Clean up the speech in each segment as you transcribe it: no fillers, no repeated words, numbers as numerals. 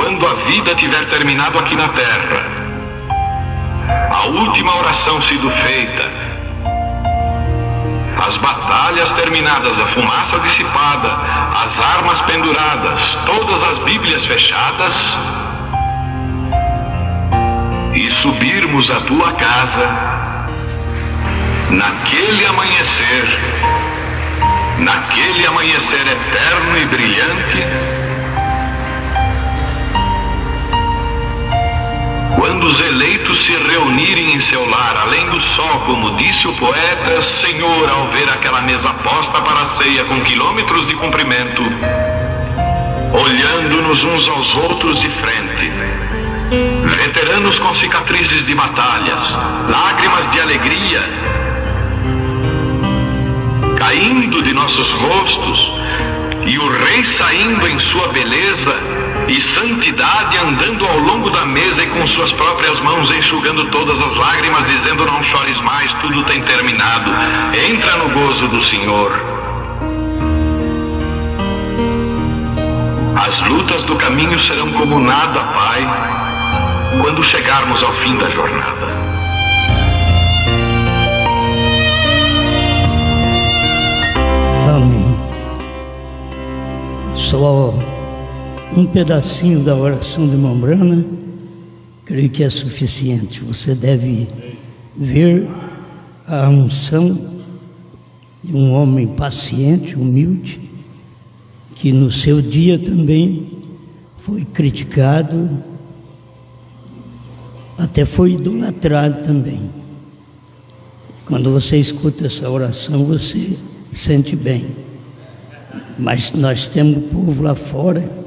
quando a vida tiver terminado aqui na terra, a última oração sido feita, as batalhas terminadas, a fumaça dissipada, as armas penduradas, todas as Bíblias fechadas, e subirmos à tua casa naquele amanhecer eterno e brilhante, quando os eleitos se reunirem em seu lar, além do sol, como disse o poeta, Senhor, ao ver aquela mesa posta para a ceia com quilômetros de comprimento, olhando-nos uns aos outros de frente, veteranos com cicatrizes de batalhas, lágrimas de alegria caindo de nossos rostos, e o Rei saindo em sua beleza e santidade, andando ao longo da mesa e com suas próprias mãos enxugando todas as lágrimas, dizendo: não chores mais, tudo tem terminado, entra no gozo do Senhor. As lutas do caminho serão como nada, Pai, quando chegarmos ao fim da jornada. Amém. Só um pedacinho da oração de Mombrana, creio que é suficiente. Você deve ver a unção de um homem paciente, humilde, que no seu dia também foi criticado, até foi idolatrado também. Quando você escuta essa oração, você sente bem. Mas nós temos o povo lá fora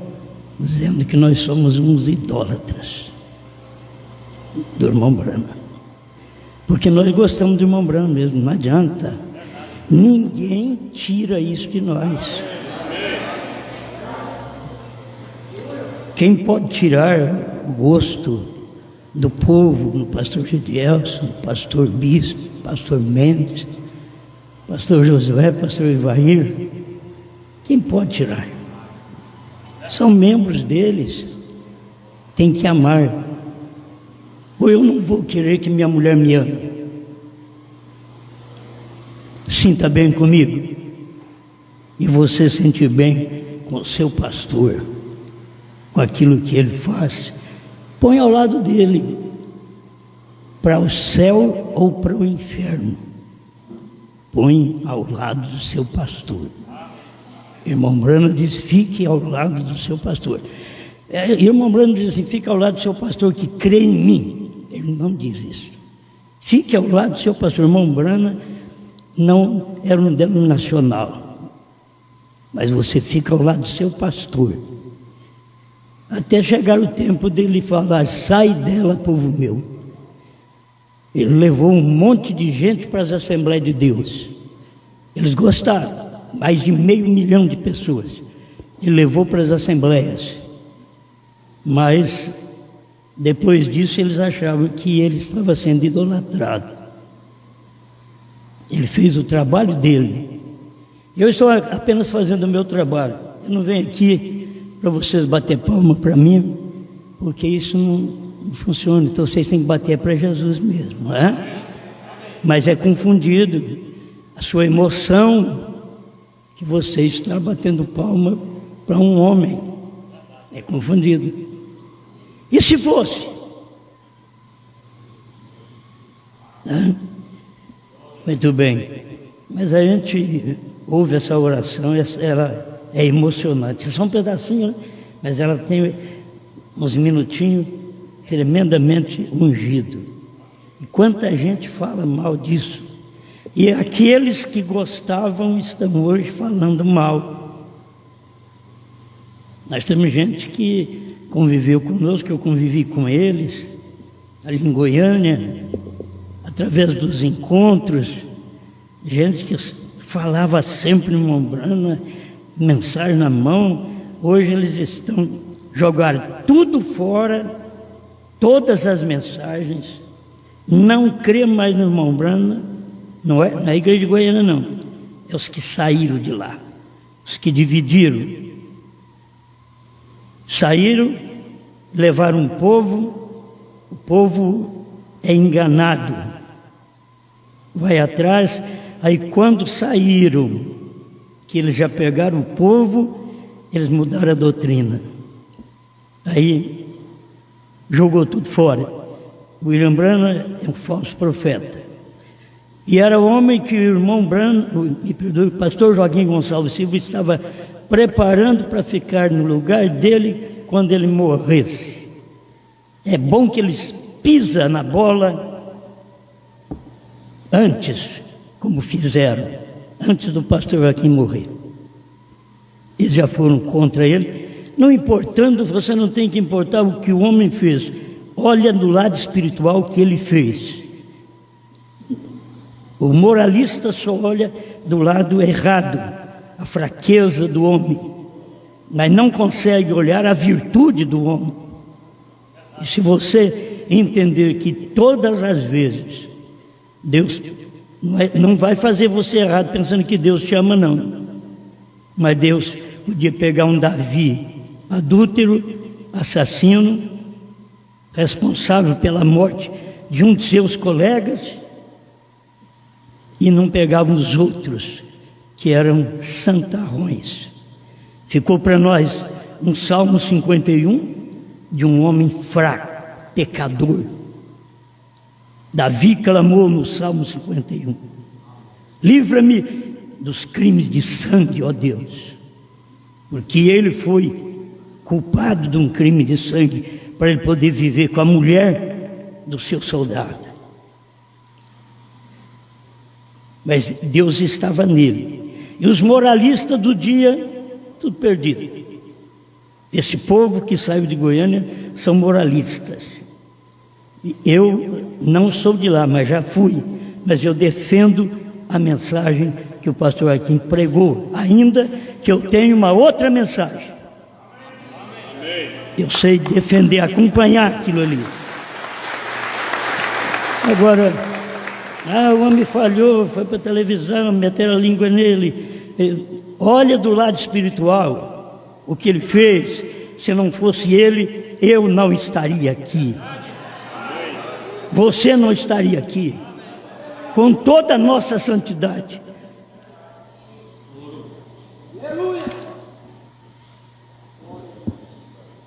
dizendo que nós somos uns idólatras do irmão Brana, porque nós gostamos do irmão Brana mesmo, não adianta, ninguém tira isso de nós. Quem pode tirar o gosto do povo no pastor Gedielson, no pastor Bispo, pastor Mendes, pastor Josué, pastor Ivair, quem pode tirar? São membros deles, tem que amar. Ou eu não vou querer que minha mulher me ame. Sinta bem comigo, e você sentir bem com o seu pastor, com aquilo que ele faz. Põe ao lado dele, para o céu ou para o inferno. Põe ao lado do seu pastor. Irmão Brana diz: fique ao lado do seu pastor. Irmão Brana diz assim: fique ao lado do seu pastor que crê em mim. Ele não diz isso. Fique ao lado do seu pastor. Irmão Brana não era um denominacional, mas você fica ao lado do seu pastor, até chegar o tempo dele falar: sai dela, povo meu. Ele levou um monte de gente para as Assembleias de Deus. Eles gostaram, mais de 500 mil de pessoas. Ele levou para as Assembleias. Mas, depois disso, eles achavam que ele estava sendo idolatrado. Ele fez o trabalho dele. Eu estou apenas fazendo o meu trabalho. Eu não venho aqui para vocês bater palma para mim, porque isso não funciona. Então vocês têm que bater para Jesus mesmo, não é? Mas é confundido a sua emoção, que você está batendo palma para um homem. É confundido. E se fosse? Muito bem. Mas a gente ouve essa oração, ela é emocionante. Só um pedacinho, né? Mas ela tem uns minutinhos tremendamente ungido. E quanta gente fala mal disso. E aqueles que gostavam estão hoje falando mal. Nós temos gente que conviveu conosco, eu convivi com eles, ali em Goiânia, através dos encontros, gente que falava sempre em Mombrana, mensagem na mão. Hoje eles estão jogando tudo fora, todas as mensagens, não crê mais no Mombrana. Não é na igreja de Goiânia, não. É os que saíram de lá, os que dividiram. Saíram levaram o povo é enganado, vai atrás. Aí quando saíram, que eles já pegaram o povo, eles mudaram a doutrina. Aí jogou tudo fora. William Branham é um falso profeta. E era o homem que o irmão Branham, me perdoe, o pastor Joaquim Gonçalves Silva estava preparando para ficar no lugar dele quando ele morresse. É bom que eles pisam na bola antes, como fizeram, antes do pastor Joaquim morrer. Eles já foram contra ele. Não importando, você não tem que importar o que o homem fez. Olha do lado espiritual o que ele fez. O moralista só olha do lado errado, a fraqueza do homem, mas não consegue olhar a virtude do homem. E se você entender que todas as vezes Deus não vai fazer você errado pensando que Deus te ama, não. Mas Deus podia pegar um Davi adúltero, assassino, responsável pela morte de um de seus colegas, e não pegava os outros, que eram santarrões. Ficou para nós um Salmo 51 de um homem fraco, pecador. Davi clamou no Salmo 51: livra-me dos crimes de sangue, ó Deus, porque ele foi culpado de um crime de sangue para ele poder viver com a mulher do seu soldado. Mas Deus estava nele. E os moralistas do dia, tudo perdido. Esse povo que saiu de Goiânia são moralistas. Eu não sou de lá, mas já fui. Mas eu defendo a mensagem que o pastor Joaquim pregou, ainda que eu tenha uma outra mensagem. Eu sei defender, acompanhar aquilo ali. Agora, o homem falhou, foi para a televisão, meteram a língua nele. Olha do lado espiritual o que ele fez. Se não fosse ele, eu não estaria aqui. Você não estaria aqui. Com toda a nossa santidade.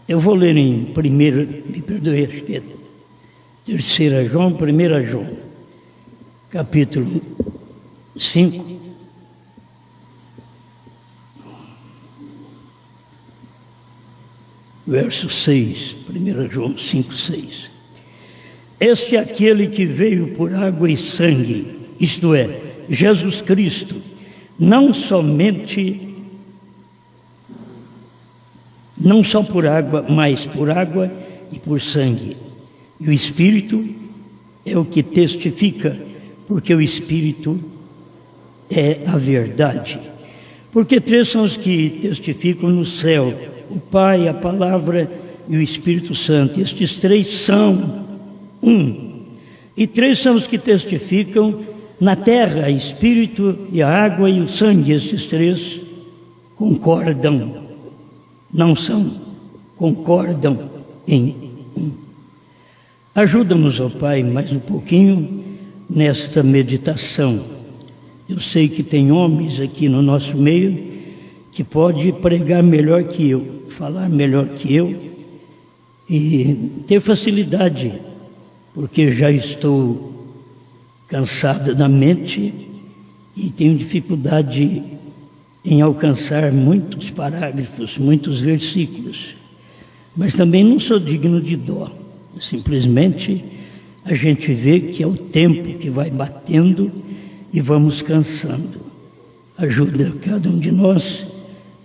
Eu vou ler em 1, me perdoe, acho que é 3 João, 1 João, capítulo 5, verso 6, 1 João 5, 6. Este é aquele que veio por água e sangue, isto é, Jesus Cristo, não só por água, mas por água e por sangue. E o Espírito é o que testifica, porque o Espírito é a verdade. Porque 3 são os que testificam no céu: o Pai, a Palavra e o Espírito Santo. Estes 3 são um. E 3 são os que testificam na terra: o Espírito e a água e o sangue. Estes 3 concordam. Não são, concordam em um. Ajuda-nos, ó Pai, mais um pouquinho nesta meditação. Eu sei que tem homens aqui no nosso meio que pode pregar melhor que eu, falar melhor que eu e ter facilidade, porque já estou cansado da mente e tenho dificuldade em alcançar muitos parágrafos, muitos versículos, mas também não sou digno de dó. Simplesmente a gente vê que é o tempo que vai batendo e vamos cansando. Ajuda cada um de nós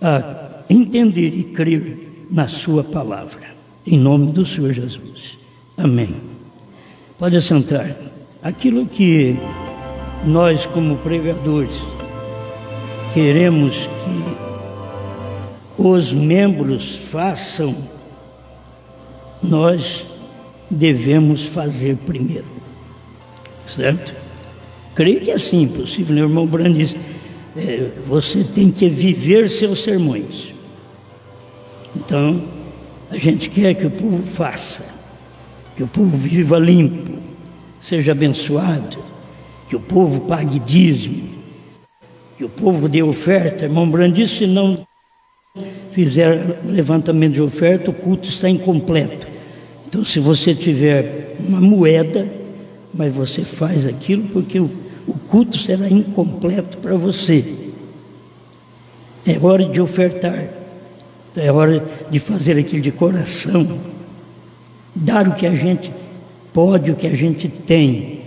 a entender e crer na sua palavra, em nome do Senhor Jesus. Amém. Pode sentar. Aquilo que nós, como pregadores, queremos que os membros façam, nós devemos fazer primeiro, certo? Creio que é assim possível. O irmão Branham diz: você tem que viver seus sermões. Então, A gente quer que o povo faça, que o povo viva limpo, seja abençoado, que o povo pague dízimo, que o povo dê oferta. Irmão Brando disse: se não fizer levantamento de oferta, o culto está incompleto. Então, se você tiver uma moeda, mas você faz aquilo, porque o culto será incompleto para você. É hora de ofertar, é hora de fazer aquilo de coração, dar o que a gente pode, o que a gente tem,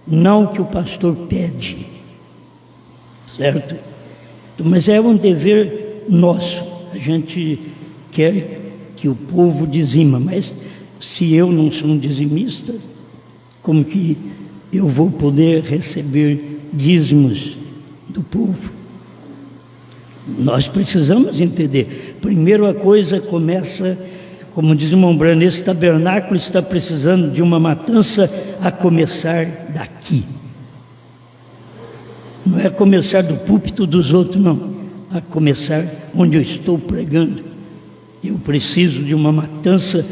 não o que o pastor pede, certo? Mas é um dever nosso. A gente quer que o povo dizima, mas se eu não sou um dizimista, como que eu vou poder receber dízimos do povo? Nós precisamos entender. Primeiro a coisa começa, como diz o irmão Brando, esse tabernáculo está precisando de uma matança a começar daqui. Não é começar do púlpito dos outros, não. A começar onde eu estou pregando. Eu preciso de uma matança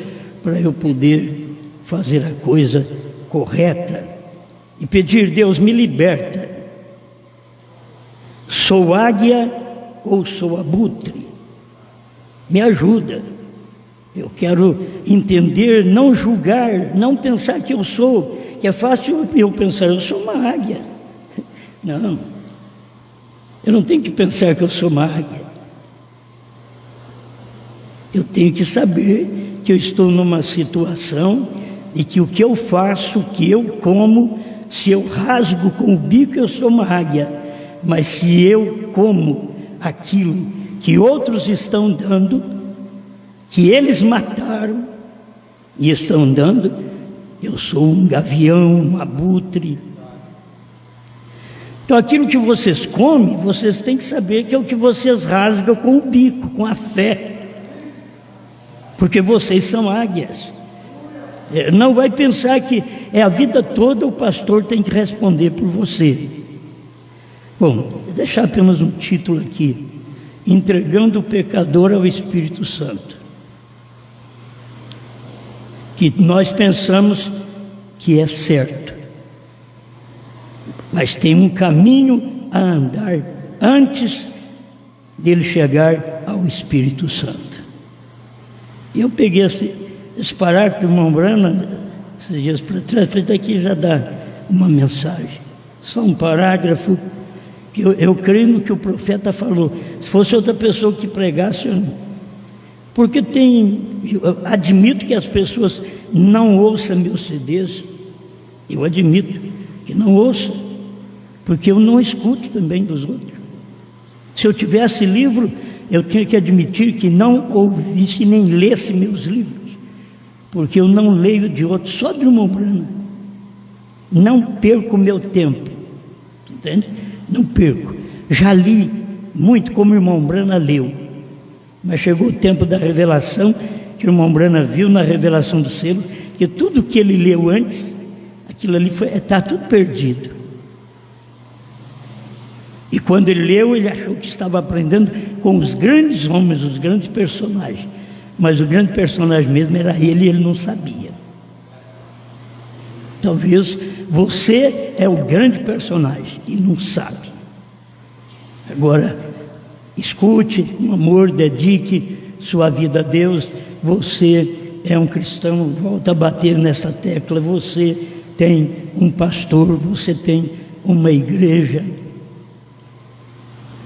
para eu poder fazer a coisa correta e pedir: Deus, me liberta. Sou águia ou sou abutre? Me ajuda. Eu quero entender, não julgar, não pensar que eu sou, que é fácil eu pensar, eu sou uma águia. Não, eu não tenho que pensar que eu sou uma águia. Eu tenho que saber que eu estou numa situação e que o que eu faço, o que eu como, se eu rasgo com o bico, eu sou uma águia. Mas se eu como aquilo que outros estão dando, que eles mataram e estão dando, eu sou um gavião, um abutre. Então aquilo que vocês comem, vocês têm que saber que é o que vocês rasgam com o bico, com a fé. Porque vocês são águias. Não vai pensar que é a vida toda o pastor tem que responder por você. Bom, vou deixar apenas um título aqui: entregando o pecador ao Espírito Santo. Que nós pensamos que é certo, mas tem um caminho a andar antes dele chegar ao Espírito Santo. E eu peguei esse parágrafo do irmão Brando esses dias para trás, falei: daqui já dá uma mensagem, só um parágrafo. Eu creio no que o profeta falou. Se fosse outra pessoa que pregasse, eu não. Porque eu admito que as pessoas não ouçam meus CDs. Eu admito que não ouçam, porque eu não escuto também dos outros. Se eu tivesse livro, eu tinha que admitir que não ouvisse nem lesse meus livros, porque eu não leio de outros, só do irmão Brando. Não perco o meu tempo, entende? Não perco. Já li muito como o irmão Brando leu, mas chegou o tempo da revelação, que o irmão Brando viu na revelação do selo, que tudo que ele leu antes, aquilo ali está tudo perdido. E quando ele leu, ele achou que estava aprendendo com os grandes homens, os grandes personagens, mas o grande personagem mesmo era ele, e ele não sabia. Talvez você é o grande personagem e não sabe. Agora, escute, com amor, dedique sua vida a Deus. Você é um cristão, volta a bater nessa tecla. Você tem um pastor, você tem uma igreja.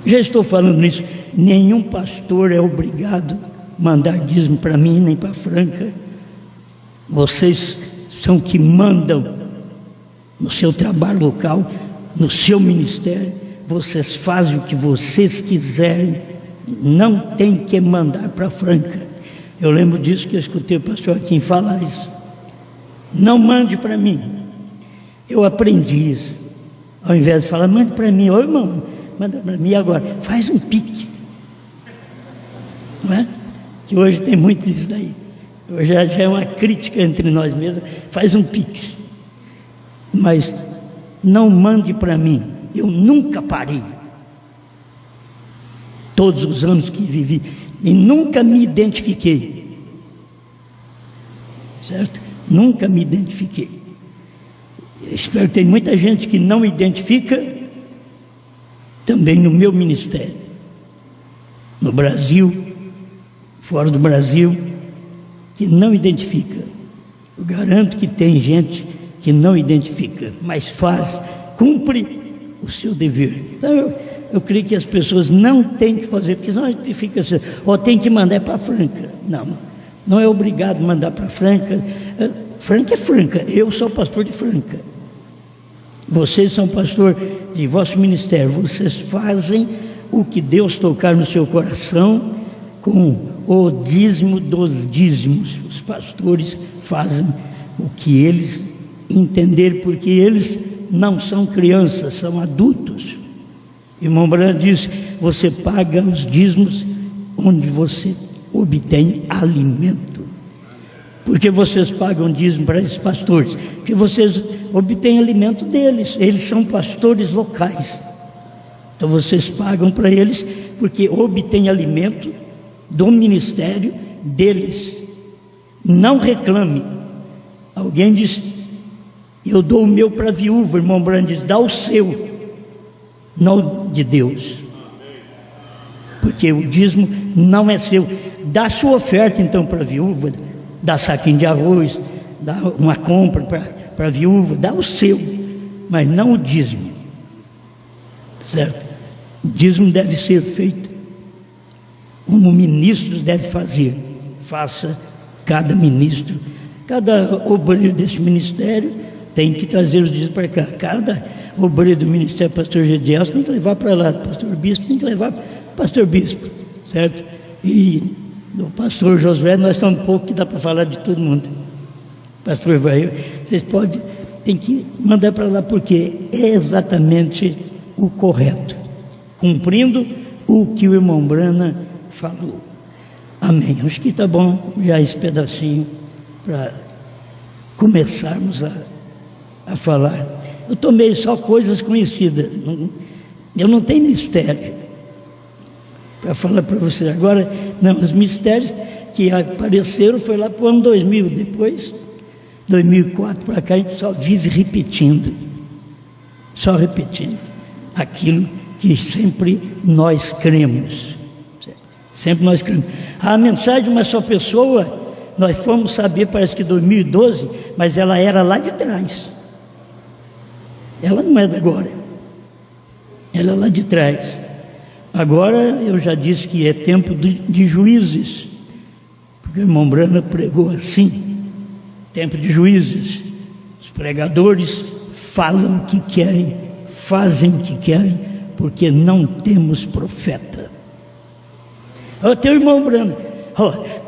Já estou falando nisso. Nenhum pastor é obrigado a mandar dízimo para mim, nem para Franca. Vocês são que mandam no seu trabalho local, no seu ministério. Vocês fazem o que vocês quiserem, não tem que mandar para Franca. Eu lembro disso, que eu escutei o pastor Joaquim falar isso. Não mande para mim. Eu aprendi isso. Ao invés de falar: mande para mim, ô irmão, manda para mim agora, faz um pix. Não é? Que hoje tem muito disso daí. Hoje já é uma crítica entre nós mesmos. Faz um pix. Mas não mande para mim. Eu nunca parei. Todos os anos que vivi. E nunca me identifiquei. certo? Nunca me identifiquei. Eu espero que tem muita gente que não identifica também no meu ministério, no Brasil, fora do Brasil, que não identifica. Eu garanto que tem gente que não identifica, mas cumpre o seu dever. Então eu creio que as pessoas não têm que fazer, porque senão a gente fica assim, ou tem que mandar para Franca. Não é obrigado a mandar para Franca. Franca é Franca, eu sou pastor de Franca. Vocês são pastor de vosso ministério, vocês fazem o que Deus tocar no seu coração com o dízimo dos dízimos. Os pastores fazem o que eles entenderem, porque eles não são crianças, são adultos. Irmão Branham diz: você paga os dízimos onde você obtém alimento. Por que vocês pagam dízimo para esses pastores? Porque vocês obtêm alimento deles, eles são pastores locais. Então vocês pagam para eles porque obtêm alimento do ministério deles. Não reclame. Alguém diz: eu dou o meu para a viúva. Irmão Branham diz: dá o seu, não de Deus, porque o dízimo não é seu. Dá a sua oferta então para a viúva, dá saquinho de arroz, dá uma compra para a viúva, dá o seu, mas não o dízimo, certo? O dízimo deve ser feito como ministros devem fazer. Faça cada ministro, cada obreiro desse ministério tem que trazer os dízimos para cá. Cada obreiro do ministério, pastor Gedeelson, tem que levar para lá, pastor bispo tem que levar para pastor bispo, certo? E do pastor Josué, nós estamos um pouco que dá para falar de todo mundo. Pastor vai, vocês tem que mandar para lá, porque é exatamente o correto, cumprindo o que o irmão Branham falou. Amém. Acho que está bom já esse pedacinho para começarmos a falar. Eu tomei só coisas conhecidas, eu não tenho mistério para falar para vocês agora. Não, os mistérios que apareceram foi lá para o ano 2000, depois 2004 para cá a gente só vive repetindo aquilo que sempre nós cremos. Sempre nós cremos. A mensagem de uma só pessoa, nós fomos saber, parece que 2012, mas ela era lá de trás. Ela não é de agora, ela é lá de trás. Agora eu já disse que é tempo de juízes, porque o irmão Branham pregou assim: tempo de juízes. Os pregadores falam o que querem, fazem o que querem, porque não temos profeta. Tem o irmão Branham,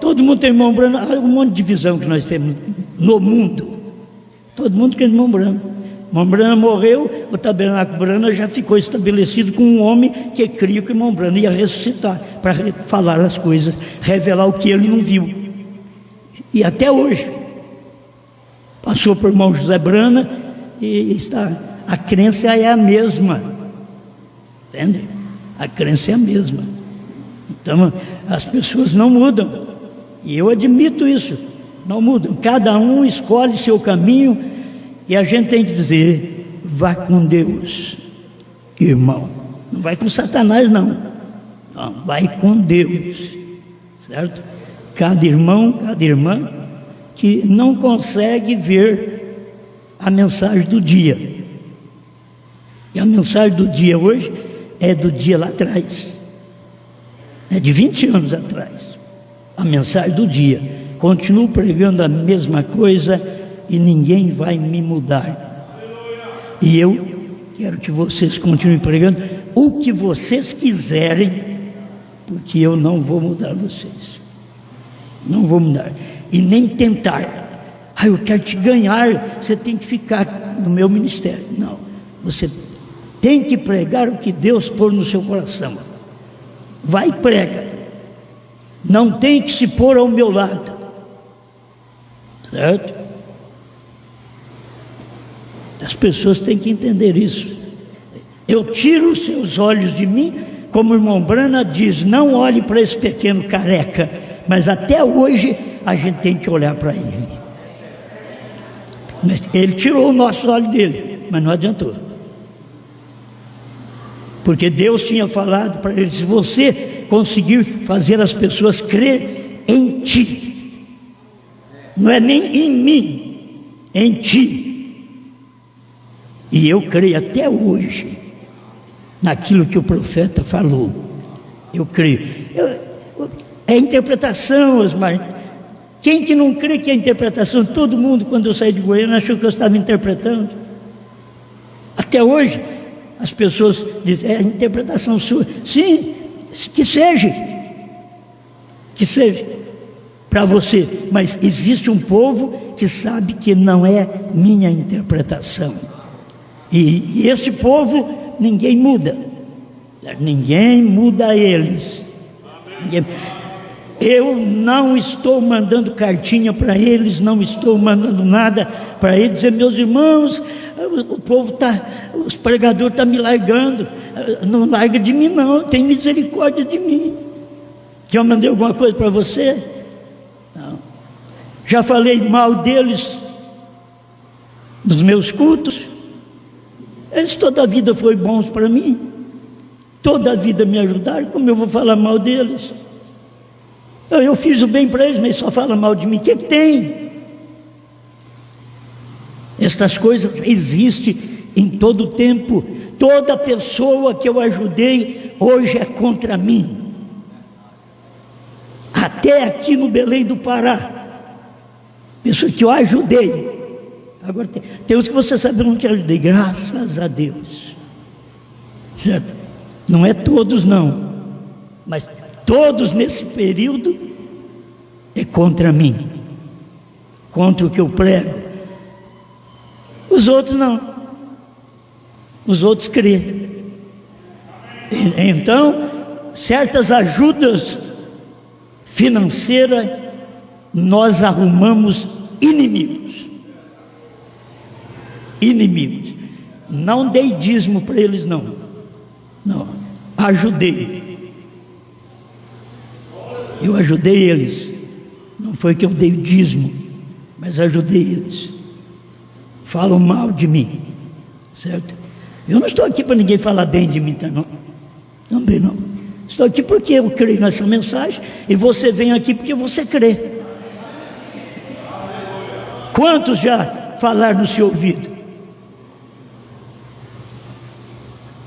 todo mundo tem irmão Branham. Olha um monte de divisão que nós temos no mundo. Todo mundo quer irmão Branham. O irmão Branham morreu, o tabernáculo Branham já ficou estabelecido com um homem que cria que o irmão Branham ia ressuscitar, para falar as coisas, revelar o que ele não viu. E até hoje passou por irmão José Branham e a crença é a mesma, entende? A crença é a mesma. Então as pessoas não mudam, e eu admito isso, não mudam. Cada um escolhe seu caminho, e a gente tem que dizer: vá com Deus, irmão. Não vai com Satanás, não, vai com Deus, certo? Cada irmão, cada irmã que não consegue ver a mensagem do dia, e a mensagem do dia hoje é do dia lá atrás, é de 20 anos atrás. A mensagem do dia, continuo pregando a mesma coisa e ninguém vai me mudar. E eu quero que vocês continuem pregando o que vocês quiserem, porque eu não vou mudar vocês, não vou mudar, e nem tentar. Eu quero te ganhar, você tem que ficar no meu ministério. Não, você tem que pregar o que Deus pôr no seu coração. Vai e prega, não tem que se pôr ao meu lado, certo? As pessoas têm que entender isso. Eu tiro os seus olhos de mim, como o irmão Branham diz: não olhe para esse pequeno careca, mas até hoje a gente tem que olhar para ele. Mas ele tirou o nosso olho dele, mas não adiantou. Porque Deus tinha falado para ele: se você conseguir fazer as pessoas crer em ti, não é nem em mim, em ti. E eu creio até hoje naquilo que o profeta falou. Eu creio. É interpretação, Osmar. Quem que não crê que é interpretação? Todo mundo, quando eu saí de Goiânia, achou que eu estava interpretando. Até hoje as pessoas dizem: é interpretação sua. Sim, que seja para você, mas existe um povo que sabe que não é minha interpretação, e esse povo ninguém muda eles. Eu não estou mandando cartinha para eles, não estou mandando nada para eles, dizer: meus irmãos, o povo os pregadores estão me largando. Não larga de mim não, tem misericórdia de mim. Já mandei alguma coisa para você? Não. Já falei mal deles nos meus cultos? Eles toda a vida foram bons para mim, toda a vida me ajudaram. Como eu vou falar mal deles? Eu fiz o bem para eles, mas só fala mal de mim. O que tem? Estas coisas existem em todo o tempo. Toda pessoa que eu ajudei hoje é contra mim. Até aqui no Belém do Pará, pessoa que eu ajudei. Agora tem uns que você sabe, eu não te ajudei, graças a Deus, certo? Não é todos não, mas todos nesse período é contra mim, contra o que eu prego. Os outros não, os outros crêem. Então, certas ajudas financeiras, nós arrumamos inimigos. Não dei dízimo para eles não, ajudei. Eu ajudei eles. Não foi que eu dei o dízimo, mas ajudei eles. Falam mal de mim, certo? Eu não estou aqui para ninguém falar bem de mim, tá, não? Também não. Estou aqui porque eu creio nessa mensagem, e você vem aqui porque você crê. Quantos já falaram no seu ouvido?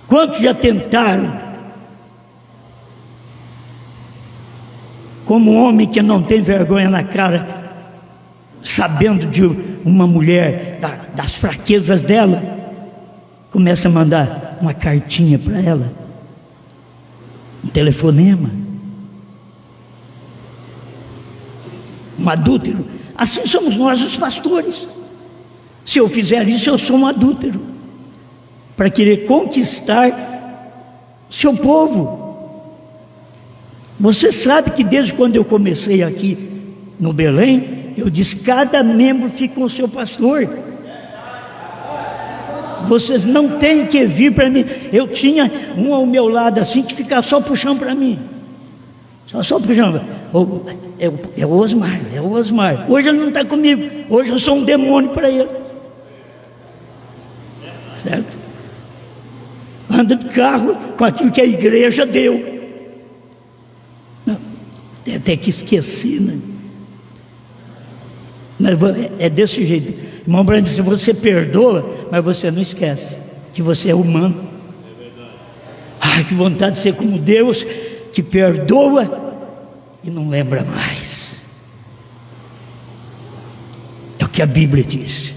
Quantos já tentaram, como um homem que não tem vergonha na cara, sabendo de uma mulher, das fraquezas dela, começa a mandar uma cartinha para ela, um telefonema, um adúltero. Assim somos nós os pastores. Se eu fizer isso, eu sou um adúltero, para querer conquistar seu povo. Você sabe que desde quando eu comecei aqui no Belém, eu disse: cada membro fica com o seu pastor. Vocês não têm que vir para mim. Eu tinha um ao meu lado assim, que ficava só puxando para mim, só puxando. É o Osmar. Hoje ele não está comigo, hoje eu sou um demônio para ele, certo? Anda de carro com aquilo que a igreja deu. Não, tem até que esquecer, né? Mas é desse jeito. Irmão Brando disse: você perdoa, mas você não esquece que você é humano. Ai, que vontade de ser como Deus, que perdoa e não lembra mais. É o que a Bíblia diz: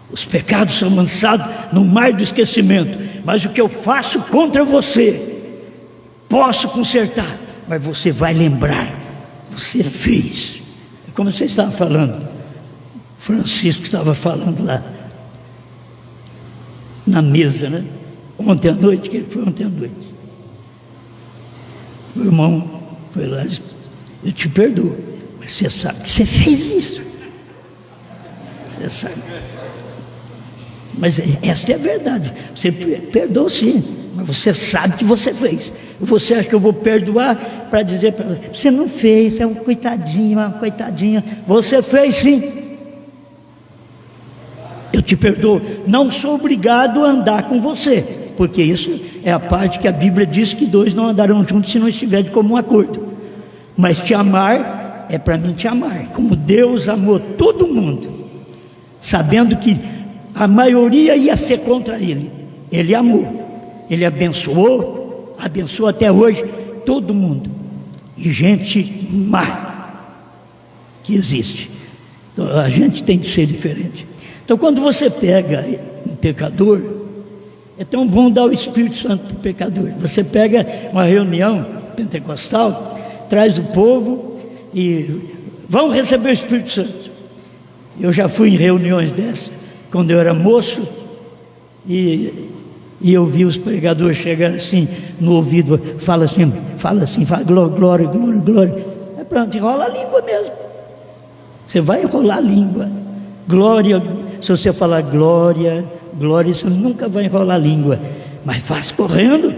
os pecados são lançados no mar do esquecimento, mas o que eu faço contra você, posso consertar, mas você vai lembrar. Você fez. É como você estava falando, Francisco estava falando lá na mesa, né? Ontem à noite, que ele foi ontem à noite. O irmão foi lá e disse: eu te perdoo, mas você sabe que você fez isso. Você sabe. Mas essa é a verdade. Você perdoou sim, mas você sabe que você fez. Você acha que eu vou perdoar para dizer para você: você não fez, é um coitadinho, uma coitadinha. Você fez sim. te perdoo. Não sou obrigado a andar com você, porque isso é a parte que a Bíblia diz que dois não andarão juntos se não estiver de comum acordo. Mas te amar é para mim te amar, como Deus amou todo mundo, sabendo que a maioria ia ser contra ele. Ele amou, ele abençoou, abençoa até hoje todo mundo. E gente má que existe. Então, a gente tem que ser diferente. Então, quando você pega um pecador, é tão bom dar o Espírito Santo para o pecador. Você pega uma reunião pentecostal, traz o povo e vão receber o Espírito Santo. Eu já fui em reuniões dessas, quando eu era moço, e eu vi os pregadores chegar assim no ouvido, fala glória, glória, glória. É pronto, enrola a língua mesmo. Você vai enrolar a língua. Glória, se você falar glória, glória, você nunca vai enrolar a língua, mas faz correndo.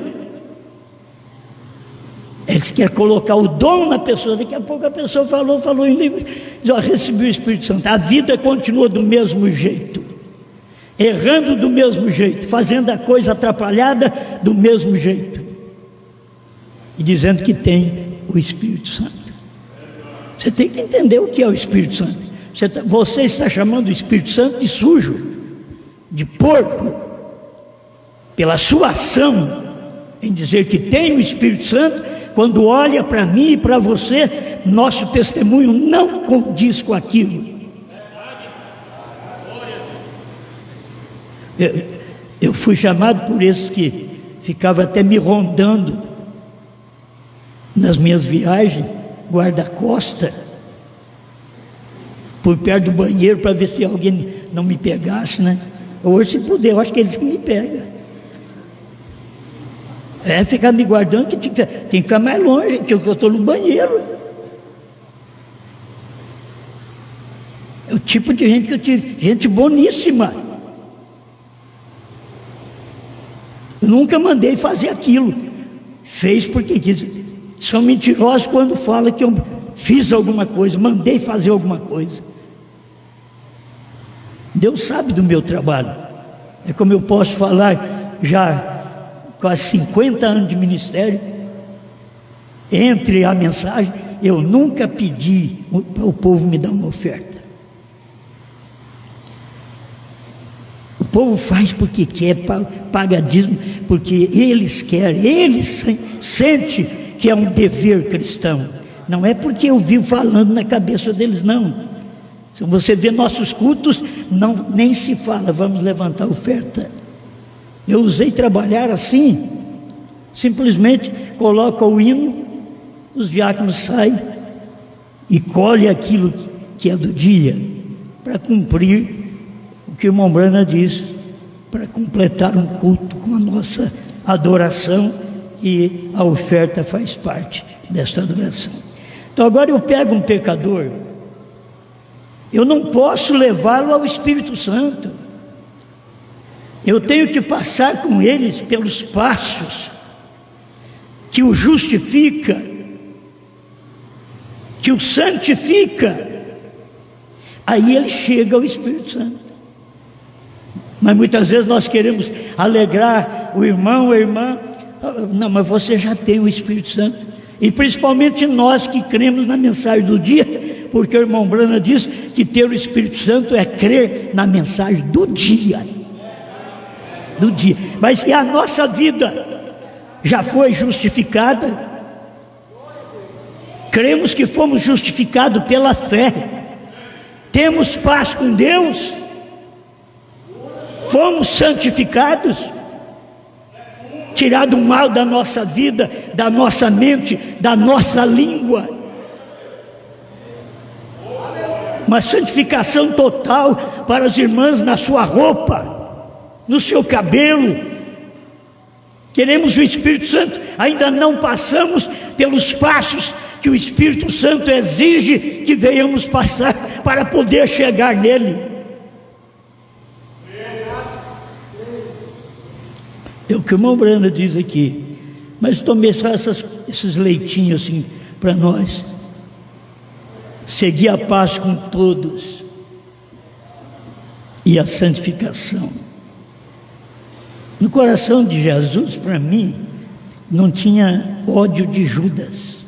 Eles querem colocar o dom na pessoa. Daqui a pouco a pessoa falou em línguas, já recebeu o Espírito Santo. A vida continua do mesmo jeito, errando do mesmo jeito, fazendo a coisa atrapalhada do mesmo jeito, e dizendo que tem o Espírito Santo. Você tem que entender o que é o Espírito Santo. Você está chamando o Espírito Santo de sujo, de porco, pela sua ação em dizer que tem o Espírito Santo. Quando olha para mim e para você, nosso testemunho não condiz com aquilo. Eu fui chamado por esses que ficava até me rondando nas minhas viagens, guarda-costa, por perto do banheiro, para ver se alguém não me pegasse, né? Hoje, se puder, eu acho que eles que me pegam. Ficar me guardando, que tem que ficar mais longe, que eu estou no banheiro. É o tipo de gente que eu tive, gente boníssima. Eu nunca mandei fazer aquilo. Fez porque diz, são mentirosos quando falam que eu fiz alguma coisa, mandei fazer alguma coisa. Deus sabe do meu trabalho. É como eu posso falar já quase 50 anos de ministério, entre a mensagem, eu nunca pedi para o povo me dar uma oferta. O povo faz porque quer, paga dízimo porque eles querem, eles sentem que é um dever cristão. Não é porque eu vivo falando na cabeça deles, não. Se você vê nossos cultos, nem se fala, vamos levantar oferta. Eu usei trabalhar assim, simplesmente coloca o hino, os diáconos saem e colhem aquilo que é do dia, para cumprir o que o irmão Brana diz, para completar um culto com a nossa adoração, e a oferta faz parte desta adoração. Então agora eu pego um pecador, eu não posso levá-lo ao Espírito Santo. Eu tenho que passar com eles pelos passos que o justifica, que o santifica. Aí ele chega ao Espírito Santo. Mas muitas vezes nós queremos alegrar o irmão, a irmã. Não, mas você já tem o Espírito Santo. E principalmente nós que cremos na mensagem do dia, porque o irmão Brana diz que ter o Espírito Santo é crer na mensagem do dia. Do dia. Mas e a nossa vida já foi justificada? Cremos que fomos justificados pela fé. Temos paz com Deus. Fomos santificados. Tirado o mal da nossa vida, da nossa mente, da nossa língua. Uma santificação total para as irmãs na sua roupa, no seu cabelo. Queremos o Espírito Santo, ainda não passamos pelos passos que o Espírito Santo exige que venhamos passar para poder chegar nele. É o que o irmão Brana diz aqui, mas tomei só esses leitinhos assim para nós. Seguir a paz com todos e a santificação. No coração de Jesus, para mim, não tinha ódio de Judas.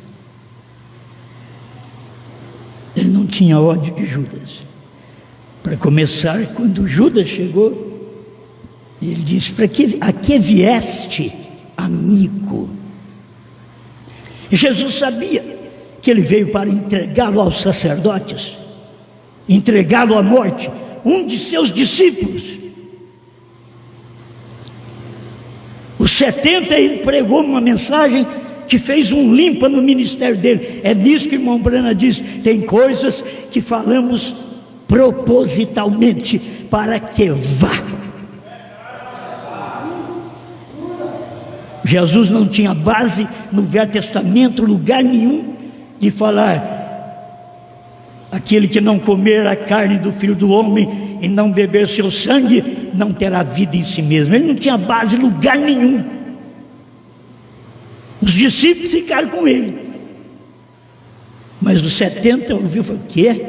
Ele não tinha ódio de Judas. Para começar, quando Judas chegou, ele disse: a que vieste, amigo? E Jesus sabia que ele veio para entregá-lo aos sacerdotes, entregá-lo à morte, um de seus discípulos. Os 70, ele pregou uma mensagem que fez um limpa no ministério dele. É nisso que o irmão Brana diz: tem coisas que falamos propositalmente para que vá. Jesus não tinha base no Velho Testamento, lugar nenhum, de falar: aquele que não comer a carne do Filho do Homem e não beber seu sangue não terá vida em si mesmo. Ele não tinha base em lugar nenhum. Os discípulos ficaram com ele, mas os 70 ouviu e falou: o quê?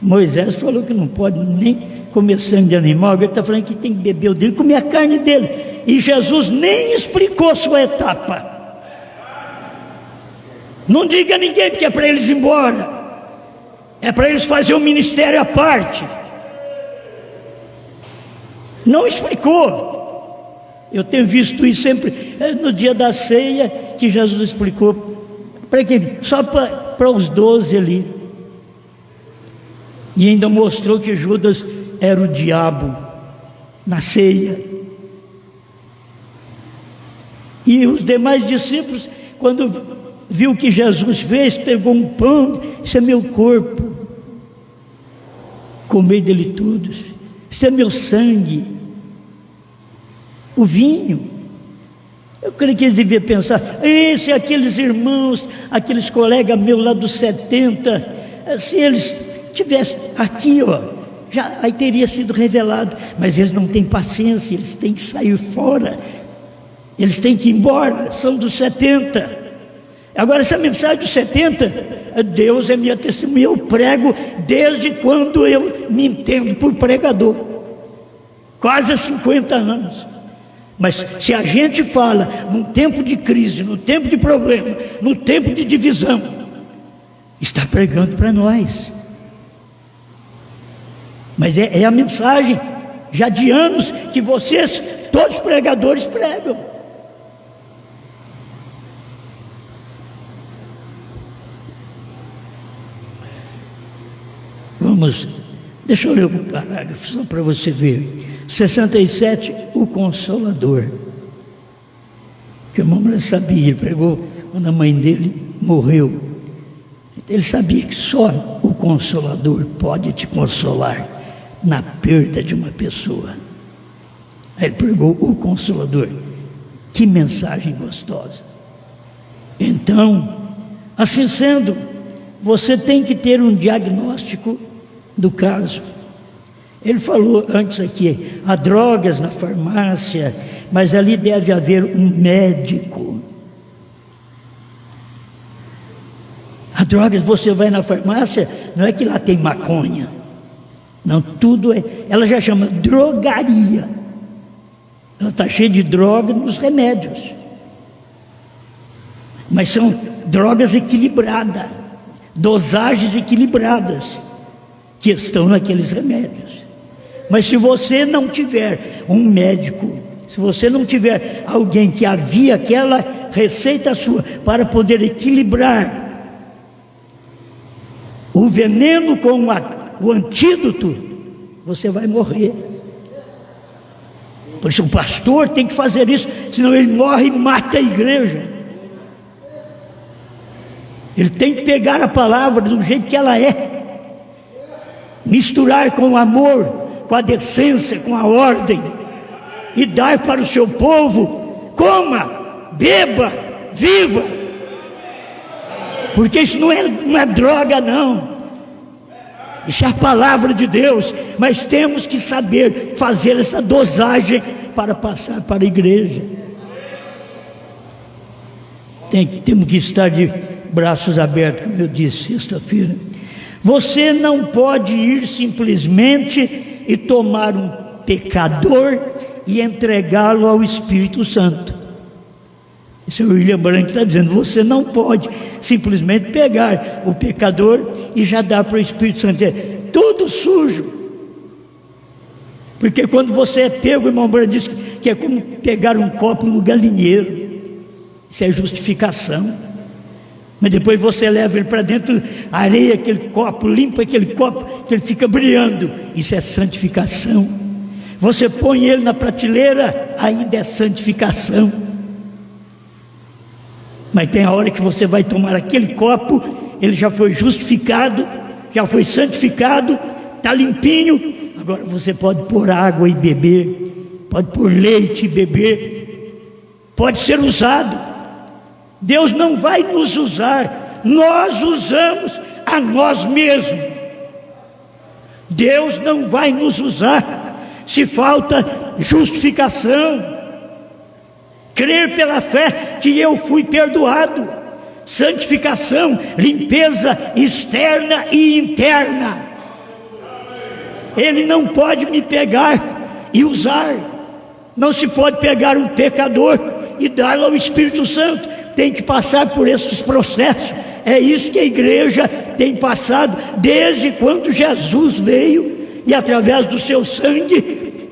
Moisés falou que não pode nem comer sangue de animal, ele está falando que tem que beber o dele, comer a carne dele. E Jesus nem explicou sua etapa. Não diga a ninguém, porque é para eles ir embora, é para eles fazer um ministério à parte. Não explicou. Eu tenho visto isso sempre no dia da ceia, que Jesus explicou para quem? Só para os 12 ali. E ainda mostrou que Judas era o diabo na ceia. E os demais discípulos, quando viu o que Jesus fez, pegou um pão: isso é meu corpo, comei dele todos, isso é meu sangue. O vinho, eu creio que eles deviam pensar: esse, aqueles irmãos, aqueles colegas meus lá dos 70, se eles tivessem aqui, já aí teria sido revelado. Mas eles não têm paciência, eles têm que sair fora, eles têm que ir embora, são dos 70. Agora, essa mensagem dos 70, Deus é minha testemunha, eu prego desde quando eu me entendo por pregador, quase há 50 anos. Mas se a gente fala num tempo de crise, no tempo de problema, no tempo de divisão, está pregando para nós. Mas é a mensagem já de anos que vocês, todos os pregadores, pregam. Vamos, deixa eu ler um parágrafo só para você ver. 67, o Consolador. Que o irmão sabia, ele pregou quando a mãe dele morreu. Ele sabia que só o Consolador pode te consolar na perda de uma pessoa. Aí ele pregou o Consolador. Que mensagem gostosa. Então, assim sendo, você tem que ter um diagnóstico do caso. Ele falou antes aqui: há drogas na farmácia, mas ali deve haver um médico. Há drogas, você vai na farmácia, não é que lá tem maconha, não, tudo é, ela já chama drogaria. Ela está cheia de droga nos remédios, mas são drogas equilibradas, dosagens equilibradas, que estão naqueles remédios. Mas se você não tiver um médico, se você não tiver alguém que avie aquela receita sua para poder equilibrar o veneno com o antídoto, você vai morrer. Por isso o pastor tem que fazer isso, senão ele morre e mata a igreja. Ele tem que pegar a palavra do jeito que ela é, misturar com o amor, com a decência, com a ordem, e dar para o seu povo: coma, beba, viva. Porque isso não é droga, não. Isso é a palavra de Deus. Mas temos que saber fazer essa dosagem para passar para a igreja. Temos que estar de braços abertos, como eu disse sexta-feira. Você não pode ir simplesmente e tomar um pecador e entregá-lo ao Espírito Santo. Isso é o William Branham que está dizendo. Você não pode simplesmente pegar o pecador e já dar para o Espírito Santo. É tudo sujo. Porque quando você é pego, o irmão Branham diz que é como pegar um copo no galinheiro. Isso é justificação. Mas depois você leva ele para dentro, areia aquele copo, limpa aquele copo, que ele fica brilhando. Isso é santificação. Você põe ele na prateleira, ainda é santificação. Mas tem a hora que você vai tomar aquele copo, ele já foi justificado, já foi santificado, está limpinho. Agora você pode pôr água e beber, pode pôr leite e beber, pode ser usado. Deus não vai nos usar, nós usamos a nós mesmos. Deus não vai nos usar se falta justificação, crer pela fé que eu fui perdoado, santificação, limpeza externa e interna. Ele não pode me pegar e usar. Não se pode pegar um pecador e dar ao Espírito Santo. Tem que passar por esses processos. É isso que a igreja tem passado desde quando Jesus veio e através do seu sangue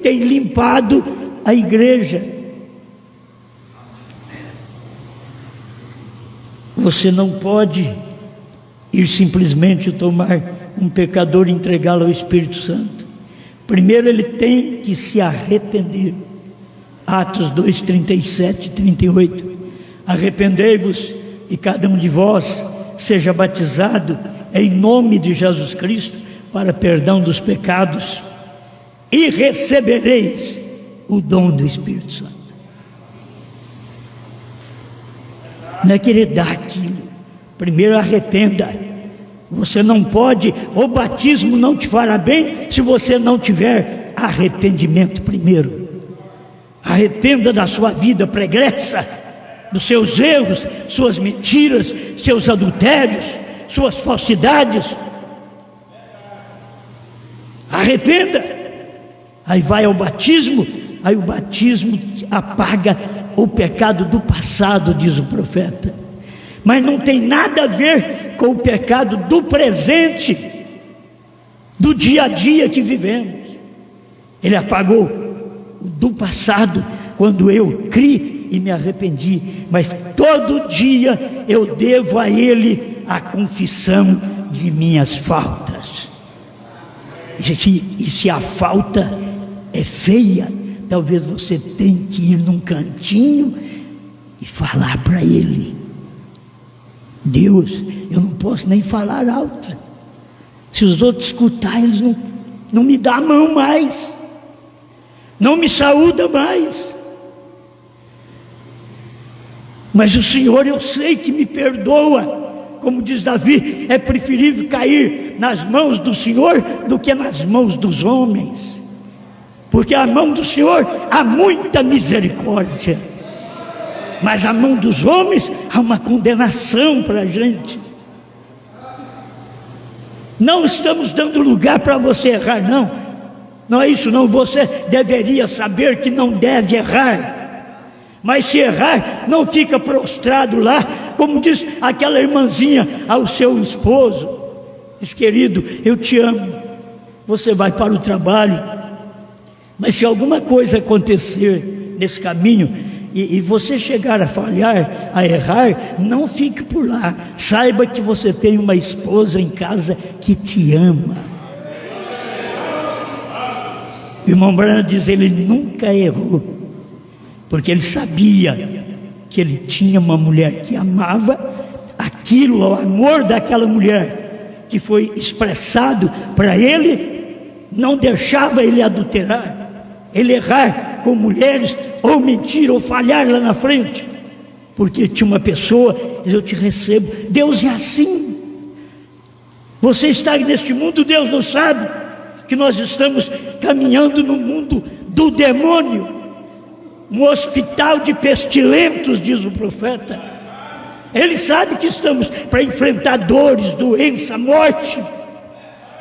tem limpado a igreja. Você não pode ir simplesmente tomar um pecador e entregá-lo ao Espírito Santo. Primeiro ele tem que se arrepender. Atos 2, 37 e 38. Arrependei-vos e cada um de vós seja batizado em nome de Jesus Cristo para perdão dos pecados e recebereis o dom do Espírito Santo. Não é querer dar aquilo. Primeiro arrependa. Você não pode, o batismo não te fará bem se você não tiver arrependimento primeiro. Arrependa da sua vida pregressa, dos seus erros, suas mentiras, seus adultérios, suas falsidades. Arrependa. Aí vai ao batismo. Aí o batismo apaga o pecado do passado, diz o profeta. Mas não tem nada a ver com o pecado do presente, do dia a dia que vivemos. Ele apagou o do passado quando eu criei e me arrependi, mas todo dia eu devo a Ele a confissão de minhas faltas. E se a falta é feia, talvez você tenha que ir num cantinho e falar para Ele: Deus, eu não posso nem falar alto. Se os outros escutarem, eles não me dão a mão mais, não me saúdam mais. Mas o Senhor, eu sei que me perdoa. Como diz Davi, é preferível cair nas mãos do Senhor do que nas mãos dos homens, porque a mão do Senhor há muita misericórdia, mas a mão dos homens há uma condenação para a gente. Não estamos dando lugar para você errar, não é isso não. Você deveria saber que não deve errar, mas se errar, não fica prostrado lá, como diz aquela irmãzinha ao seu esposo: diz, querido, eu te amo. Você vai para o trabalho, mas se alguma coisa acontecer nesse caminho e você chegar a falhar, a errar, não fique por lá. Saiba que você tem uma esposa em casa que te ama. O irmão Branham diz: ele nunca errou, porque ele sabia que ele tinha uma mulher que amava aquilo, o amor daquela mulher que foi expressado para ele, não deixava ele adulterar, ele errar com mulheres, ou mentir, ou falhar lá na frente, porque tinha uma pessoa: eu te recebo. Deus é assim. Você está neste mundo, Deus não sabe que nós estamos caminhando no mundo do demônio, um hospital de pestilentos, diz o profeta. Ele sabe que estamos para enfrentar dores, doença, morte,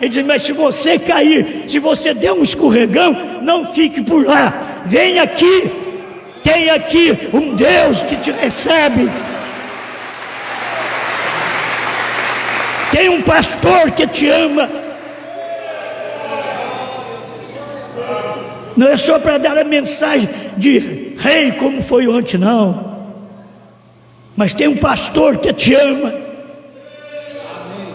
Ele diz: mas se você cair, se você der um escorregão, não fique por lá, vem aqui, tem aqui um Deus que te recebe, tem um pastor que te ama. Não é só para dar a mensagem de rei como foi ontem, não, mas tem um pastor que te ama,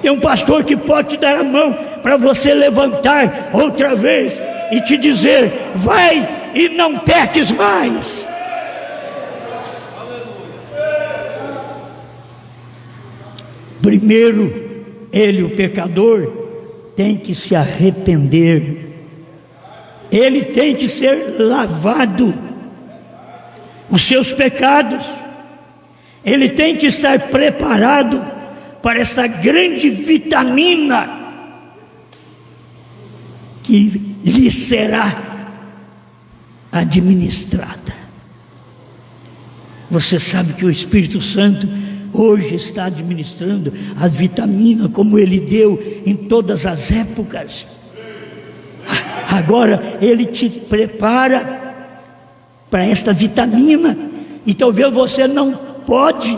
tem um pastor que pode te dar a mão para você levantar outra vez e te dizer: vai e não peques mais. Primeiro, ele, o pecador, tem que se arrepender, ele tem que ser lavado os seus pecados, ele tem que estar preparado para essa grande vitamina que lhe será administrada. Você sabe que o Espírito Santo hoje está administrando a vitamina como ele deu em todas as épocas. Agora ele te prepara para esta vitamina, e talvez você não pode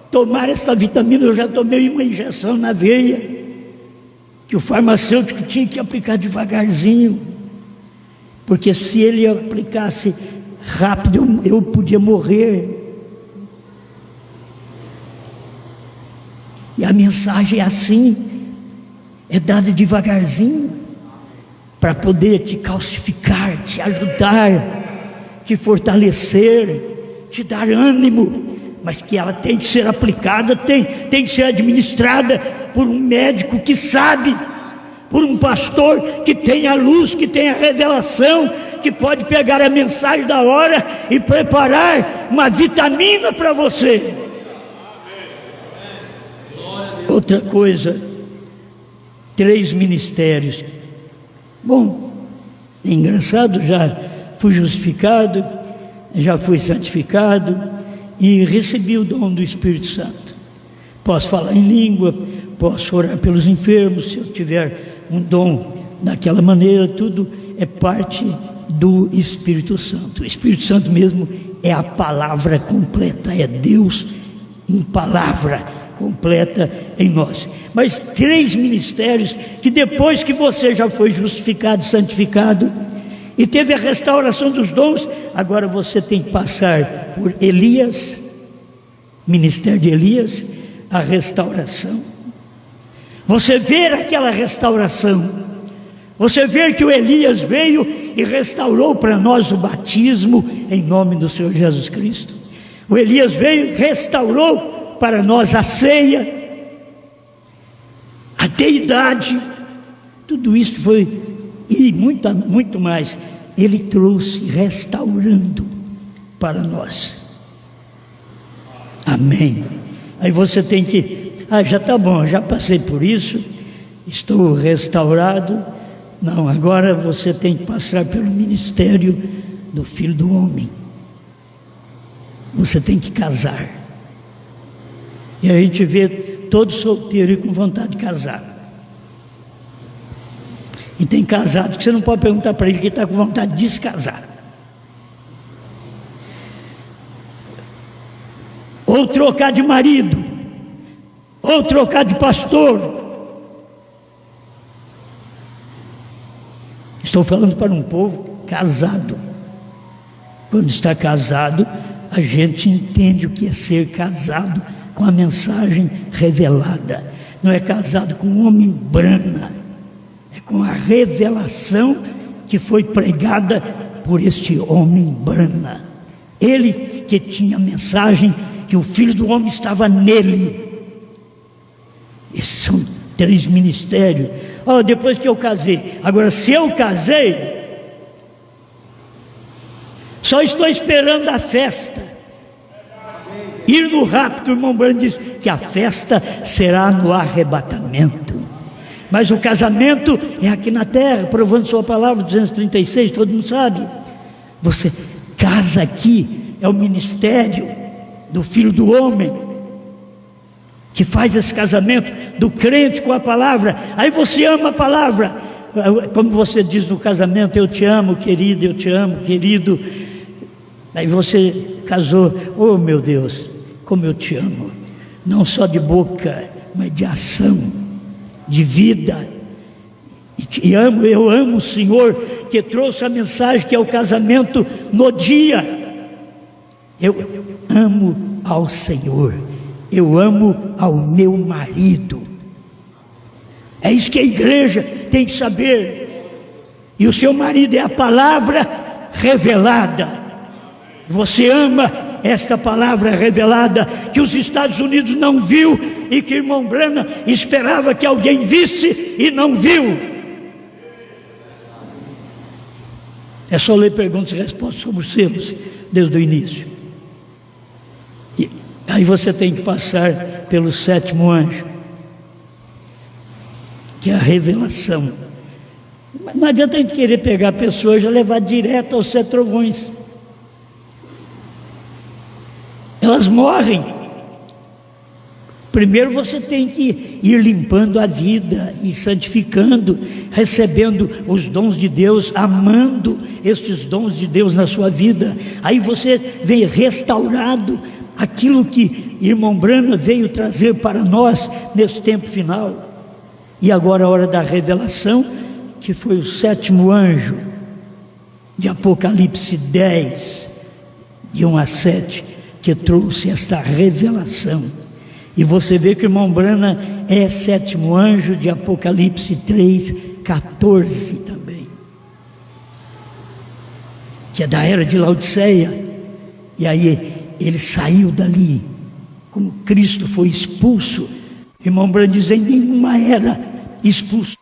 tomar esta vitamina. Eu já tomei uma injeção na veia, que o farmacêutico tinha que aplicar devagarzinho, porque se ele aplicasse rápido, eu podia morrer. E a mensagem é assim, é dada devagarzinho, para poder te calcificar, te ajudar, te fortalecer, te dar ânimo, mas que ela tem que ser aplicada, tem que ser administrada por um médico que sabe, por um pastor que tem a luz, que tem a revelação, que pode pegar a mensagem da hora e preparar uma vitamina para você. Outra coisa, 3 ministérios. Bom, é engraçado, já fui justificado, já fui santificado e recebi o dom do Espírito Santo. Posso falar em língua, posso orar pelos enfermos, se eu tiver um dom daquela maneira. Tudo é parte do Espírito Santo. O Espírito Santo mesmo é a palavra completa, é Deus em palavra completa em nós. Mas 3 ministérios que depois que você já foi justificado, santificado e teve a restauração dos dons, agora você tem que passar por Elias, ministério de Elias, a restauração. Você vê aquela restauração, você vê que o Elias veio e restaurou para nós o batismo em nome do Senhor Jesus Cristo. O Elias veio e restaurou para nós a ceia, a deidade, tudo isso foi, e muito mais, ele trouxe restaurando para nós. Amém. Aí você tem que, já está bom, já passei por isso, estou restaurado. Não, agora você tem que passar pelo ministério do Filho do Homem. Você tem que casar. E a gente vê todo solteiro e com vontade de casar. E tem casado que você não pode perguntar para ele que está com vontade de descasar. Ou trocar de marido, ou trocar de pastor. Estou falando para um povo casado. Quando está casado, a gente entende o que é ser casado com a mensagem revelada. Não é casado com um homem brana, é com a revelação que foi pregada por este homem brana. Ele que tinha a mensagem que o Filho do Homem estava nele. Esses são 3 ministérios. Depois que eu casei, agora se eu casei, só estou esperando a festa, ir no rapto. O irmão Branco diz que a festa será no arrebatamento, mas o casamento é aqui na terra, provando sua palavra, 236, todo mundo sabe. Você casa aqui, é o ministério do Filho do Homem, que que faz esse casamento do crente com a palavra. Aí você ama a palavra, como você diz no casamento: eu te amo, querido, eu te amo, querido. Aí você casou: oh meu Deus, como eu te amo, não só de boca, mas de ação, de vida. E te amo, eu amo o Senhor que trouxe a mensagem que é o casamento no dia. Eu amo ao Senhor, eu amo ao meu marido. É isso que a igreja tem que saber. E o seu marido é a palavra revelada. Você ama esta palavra revelada que os Estados Unidos não viu e que irmão Branham esperava que alguém visse e não viu. É só ler perguntas e respostas sobre os selos desde o início. E aí você tem que passar pelo sétimo anjo, que é a revelação. Mas não adianta a gente querer pegar a pessoa e já levar direto aos 7 trovões. Elas morrem. Primeiro você tem que ir limpando a vida e santificando, recebendo os dons de Deus, amando estes dons de Deus na sua vida. Aí você vem restaurado aquilo que irmão Branham veio trazer para nós nesse tempo final. E agora a hora da revelação, que foi o sétimo anjo de Apocalipse 10, de 1 a 7, que trouxe esta revelação. E você vê que o irmão Branham é sétimo anjo de Apocalipse 3:14 também, que é da era de Laodiceia. E aí ele saiu dali, como Cristo foi expulso. Irmão Branham diz: em nenhuma era expulsou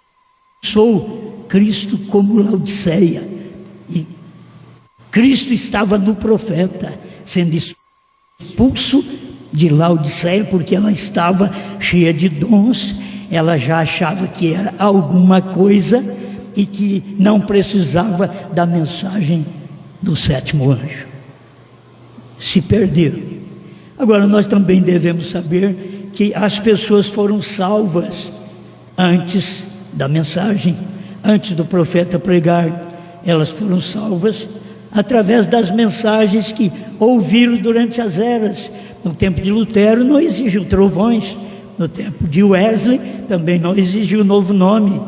Cristo como Laodiceia. E Cristo estava no profeta, sendo expulso de Laodiceia, porque ela estava cheia de dons. Ela já achava que era alguma coisa e que não precisava da mensagem do sétimo anjo. Se perderam. Agora nós também devemos saber que as pessoas foram salvas antes da mensagem, antes do profeta pregar. Elas foram salvas através das mensagens que ouviram durante as eras. No tempo de Lutero não exigiu trovões, no tempo de Wesley também não exigiu novo nome.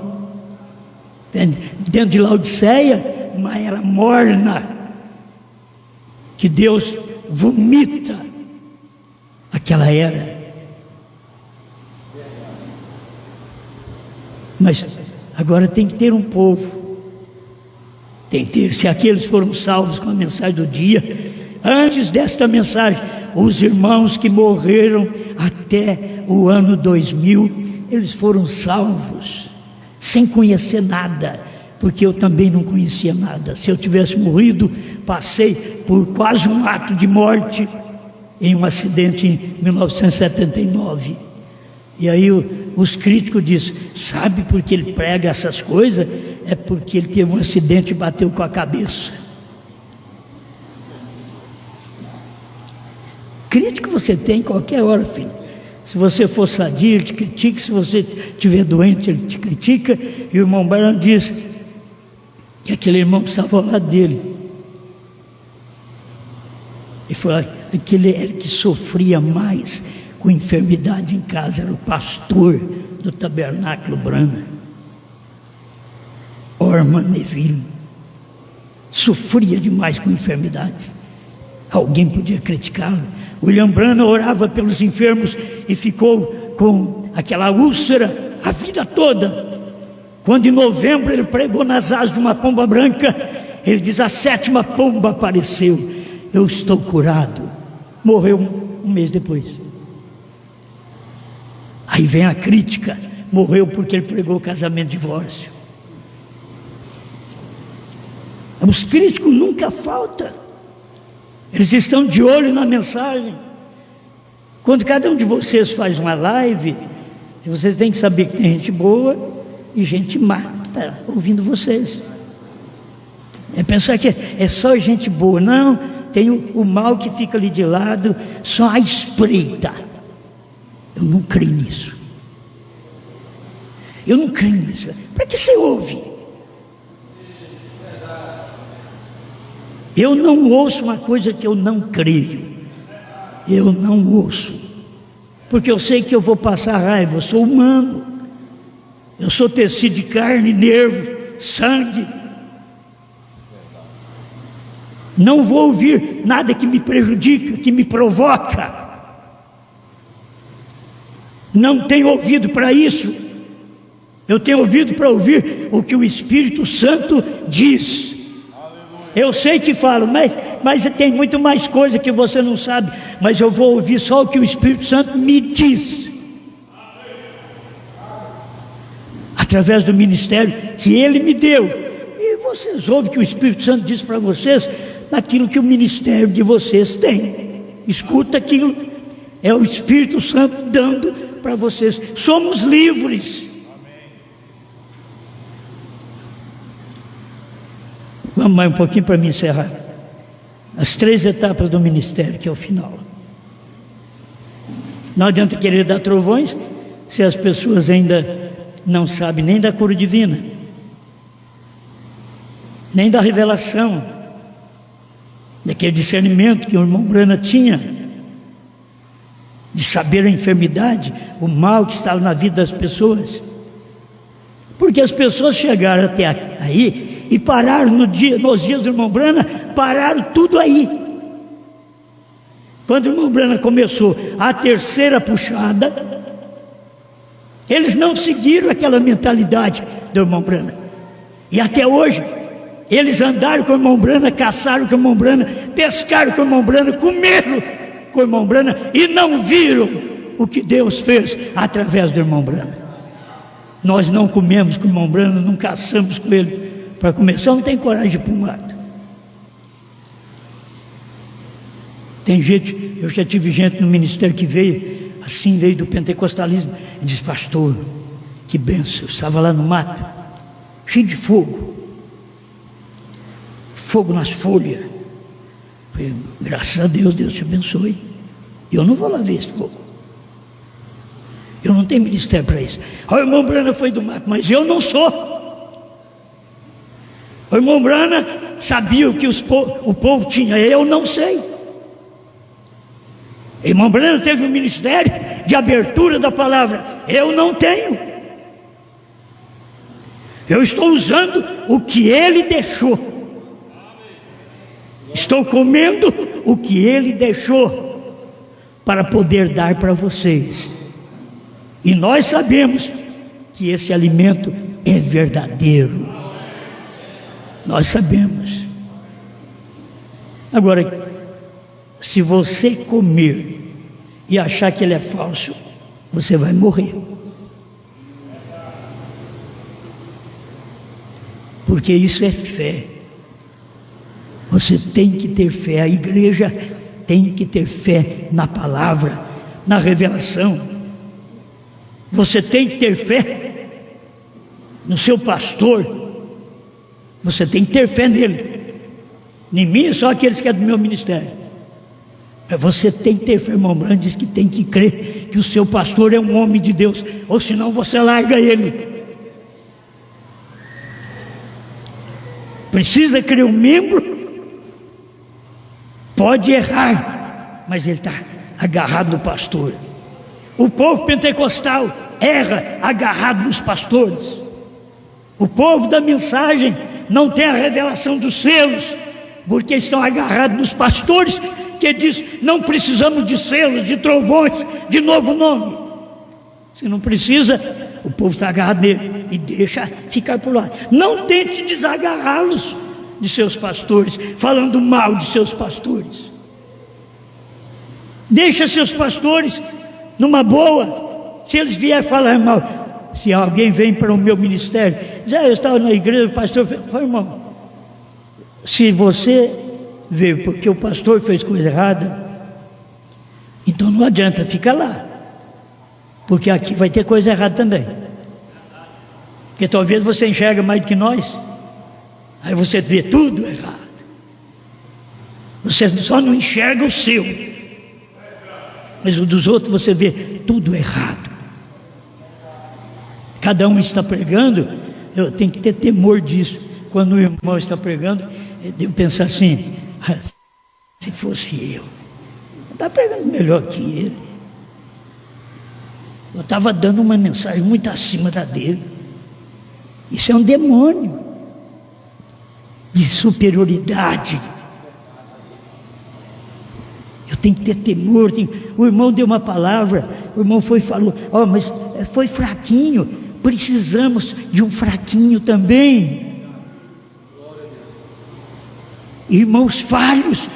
Dentro de Laodiceia, uma era morna, que Deus vomita aquela era. Mas agora tem que ter um povo, tem que ter. Se aqueles foram salvos com a mensagem do dia, antes desta mensagem, os irmãos que morreram até o ano 2000, eles foram salvos, sem conhecer nada, porque eu também não conhecia nada. Se eu tivesse morrido, passei por quase um ato de morte em um acidente em 1979. E aí os críticos dizem: sabe por que ele prega essas coisas? É porque ele teve um acidente e bateu com a cabeça. Crítico você tem em qualquer hora, filho. Se você for sadio, ele te critica. Se você estiver doente, ele te critica. E o irmão Branham diz que aquele irmão que estava ao lado dele, ele falou: aquele era que sofria mais com enfermidade em casa, era o pastor do tabernáculo Branham, Orman Neville. Sofria demais com enfermidade. Alguém podia criticá-lo. William Branham orava pelos enfermos e ficou com aquela úlcera a vida toda. Quando em novembro ele pregou nas asas de uma pomba branca, ele diz: a 7ª pomba apareceu, eu estou curado. Morreu um mês depois. Aí vem a crítica: morreu porque ele pregou casamento e divórcio. Os críticos nunca faltam. Eles estão de olho na mensagem. Quando cada um de vocês faz uma live, você tem que saber que tem gente boa e gente má que está ouvindo vocês. É pensar que é só gente boa. Não, tem o mal que fica ali de lado, só a espreita. Eu não creio nisso. Eu não creio nisso. Para que você ouve? Eu não ouço uma coisa que eu não creio. Eu não ouço. Porque eu sei que eu vou passar raiva. Eu sou humano. Eu sou tecido de carne, nervo, sangue. Não vou ouvir nada que me prejudica, que me provoca. Não tenho ouvido para isso. Eu tenho ouvido para ouvir o que o Espírito Santo diz. Eu sei que falo, mas tem muito mais coisa que você não sabe. Mas eu vou ouvir só o que o Espírito Santo me diz. Através do ministério que Ele me deu. E vocês ouvem o que o Espírito Santo diz para vocês, daquilo que o ministério de vocês tem. Escuta aquilo. É o Espírito Santo dando para vocês. Somos livres. Vamos mais um pouquinho para me encerrar. As 3 etapas do ministério, que é o final. Não adianta querer dar trovões se as pessoas ainda não sabem nem da cura divina, nem da revelação, daquele discernimento que o irmão Brana tinha, de saber a enfermidade, o mal que estava na vida das pessoas. Porque as pessoas chegaram até aí e pararam nos dias do irmão Brana, pararam tudo aí. Quando o irmão Brana começou a 3ª puxada, eles não seguiram aquela mentalidade do irmão Brana. E até hoje, eles andaram com o irmão Brana, caçaram com o irmão Brana, pescaram com o irmão Brana, comeram com o irmão Brana e não viram o que Deus fez através do irmão Brana. Nós não comemos com o irmão Brana, não caçamos com ele. Para começar, não tem coragem de ir para o mato. Tem gente, eu já tive gente no ministério que veio, assim, veio do pentecostalismo, e disse: pastor, que benção, eu estava lá no mato, cheio de fogo, fogo nas folhas. Falei, graças a Deus, Deus te abençoe. Eu não vou lá ver esse fogo. Eu não tenho ministério para isso. O irmão Brana foi do mato, mas eu não sou. O irmão Brana sabia o que o povo tinha, eu não sei. O irmão Brana teve um ministério de abertura da palavra, eu não tenho. Eu estou usando o que ele deixou. Estou comendo o que ele deixou para poder dar para vocês. E nós sabemos que esse alimento é verdadeiro. Nós sabemos. Agora, se você comer e achar que ele é falso, você vai morrer. Porque isso é fé. Você tem que ter fé. A igreja tem que ter fé na palavra, na revelação. Você tem que ter fé no seu pastor. Você tem que ter fé nele. Em mim, só aqueles que é do meu ministério. Mas você tem que ter fé. Irmão Brana diz que tem que crer que o seu pastor é um homem de Deus, ou senão você larga ele. Precisa crer. Um membro pode errar, mas ele está agarrado no pastor. O povo pentecostal erra agarrado nos pastores. O povo da mensagem não tem a revelação dos selos, porque estão agarrados nos pastores que diz: não precisamos de selos, de trovões, de novo nome. Se não precisa, o povo está agarrado nele e deixa ficar por lá. Não tente desagarrá-los de seus pastores, falando mal de seus pastores. Deixa seus pastores numa boa. Se eles vierem falar mal, se alguém vem para o meu ministério, diz: eu estava na igreja, o pastor foi, irmão, se você veio porque o pastor fez coisa errada, então não adianta ficar lá, porque aqui vai ter coisa errada também. Porque talvez você enxerga mais do que nós, aí você vê tudo errado. Você só não enxerga o seu, mas o dos outros você vê tudo errado. Cada um está pregando, eu tenho que ter temor disso. Quando o irmão está pregando, eu devo pensar assim: se fosse eu estava pregando melhor que ele, eu estava dando uma mensagem muito acima da dele. Isso é um demônio de superioridade. Eu tenho que ter temor. O irmão deu uma palavra, o irmão foi e falou: mas foi fraquinho, precisamos de um fraquinho também. Irmãos falhos,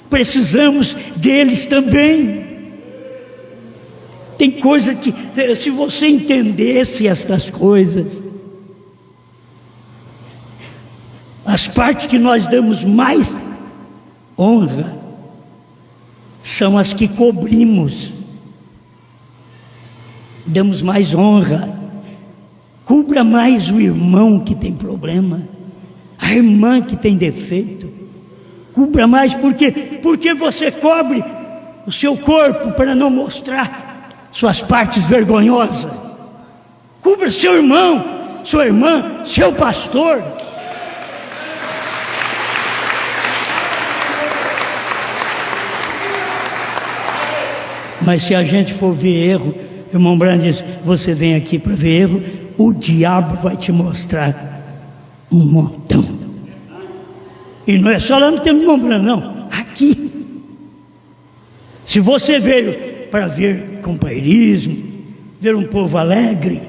precisamos deles também. Tem coisa que, se você entendesse estas coisas, as partes que nós damos mais honra são as que cobrimos. Damos mais honra. Cubra mais o irmão que tem problema, a irmã que tem defeito. Cubra mais, porque você cobre o seu corpo para não mostrar suas partes vergonhosas. Cubra seu irmão, sua irmã, seu pastor. Mas se a gente for ver erro, o irmão Branham diz: você vem aqui para ver erro, o diabo vai te mostrar um montão. E não é só lá no tempo do irmão Branham, não, aqui. Se você veio para ver companheirismo, ver um povo alegre,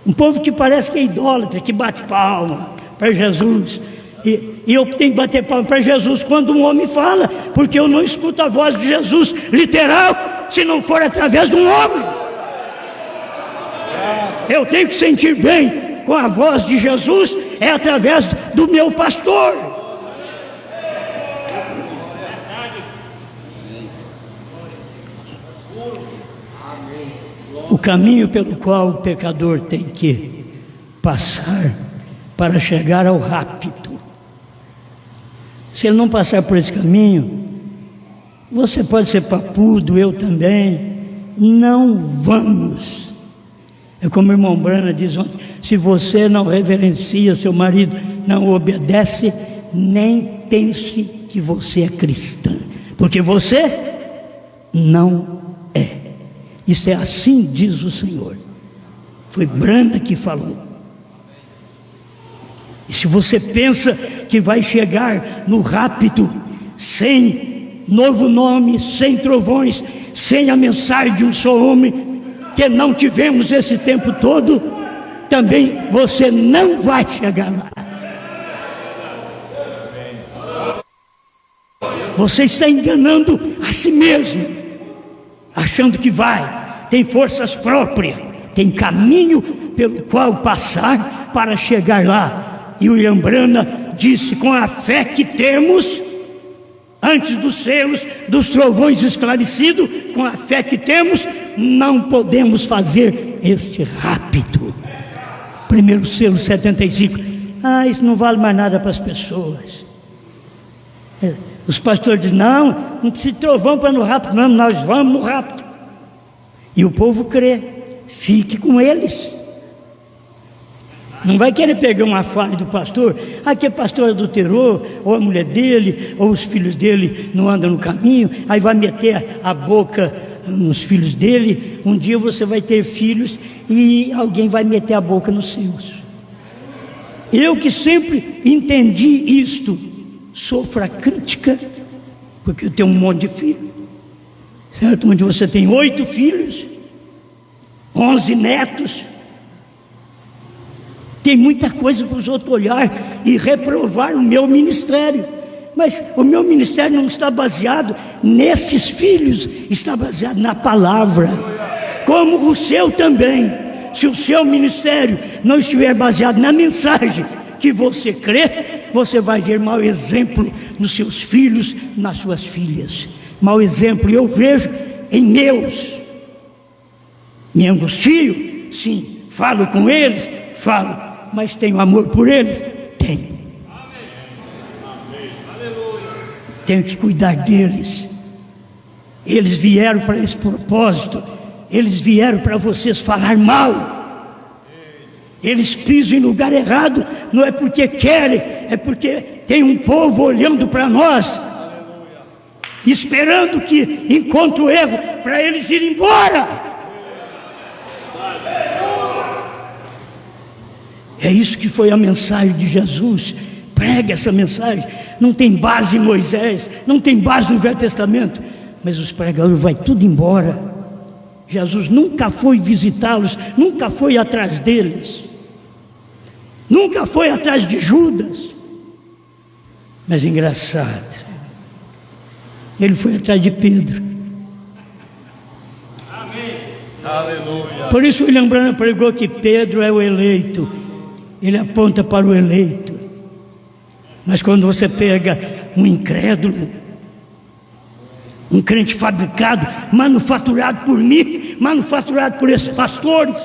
um povo que parece que é idólatra, que bate palma para Jesus, e eu tenho que bater palma para Jesus quando um homem fala, porque eu não escuto a voz de Jesus literal, se não for através de um homem. Eu tenho que sentir bem com a voz de Jesus, é através do meu pastor. O caminho pelo qual o pecador tem que passar para chegar ao rápido. Se ele não passar por esse caminho, você pode ser papudo, eu também, não vamos. É como o irmão Branham diz ontem: se você não reverencia seu marido, não obedece, nem pense que você é cristã, porque você não é. Isso é assim, diz o Senhor. Foi Branham que falou. E se você pensa que vai chegar no rápido, sem novo nome, sem trovões, sem a mensagem de um só homem, que não tivemos esse tempo todo, também você não vai chegar lá. Você está enganando a si mesmo, achando que vai, tem forças próprias, tem caminho pelo qual passar para chegar lá. E o William Branham disse: com a fé que temos, antes dos selos, dos trovões esclarecidos, com a fé que temos, não podemos fazer este rápido. Primeiro selo 75. Isso não vale mais nada para as pessoas. Os pastores dizem: não precisa de trovão para ir no rápido, não, nós vamos no rápido. E o povo crê, fique com eles. Não vai querer pegar uma falha do pastor, que o pastor adulterou, ou a mulher dele, ou os filhos dele não andam no caminho, aí vai meter a boca nos filhos dele. Um dia você vai ter filhos e alguém vai meter a boca nos seus. Eu que sempre entendi isto, sofro a crítica, porque eu tenho um monte de filhos, certo? Onde você tem 8 filhos, 11 netos. Tem muita coisa para os outros olhar e reprovar o meu ministério. Mas o meu ministério não está baseado nestes filhos, está baseado na palavra. Como o seu também. Se o seu ministério não estiver baseado na mensagem que você crê, você vai ver mau exemplo nos seus filhos, nas suas filhas. Mau exemplo eu vejo em meus. Me angustio? Sim. Falo com eles? Falo. Mas tenho amor por eles? Tenho. Tenho que cuidar deles. Eles vieram para esse propósito. Eles vieram para vocês falar mal. Eles pisam em lugar errado, não é porque querem, é porque tem um povo olhando para nós, esperando que encontre o erro para eles irem embora. É isso que foi a mensagem de Jesus. Prega essa mensagem. Não tem base em Moisés, não tem base no Velho Testamento, mas os pregadores vão tudo embora. Jesus nunca foi visitá-los, nunca foi atrás deles, nunca foi atrás de Judas. Mas engraçado, ele foi atrás de Pedro. Amém. Aleluia. Por isso William Branham pregou que Pedro é o eleito. Ele aponta para o eleito. Mas quando você pega um incrédulo, um crente fabricado, manufaturado por mim, manufaturado por esses pastores,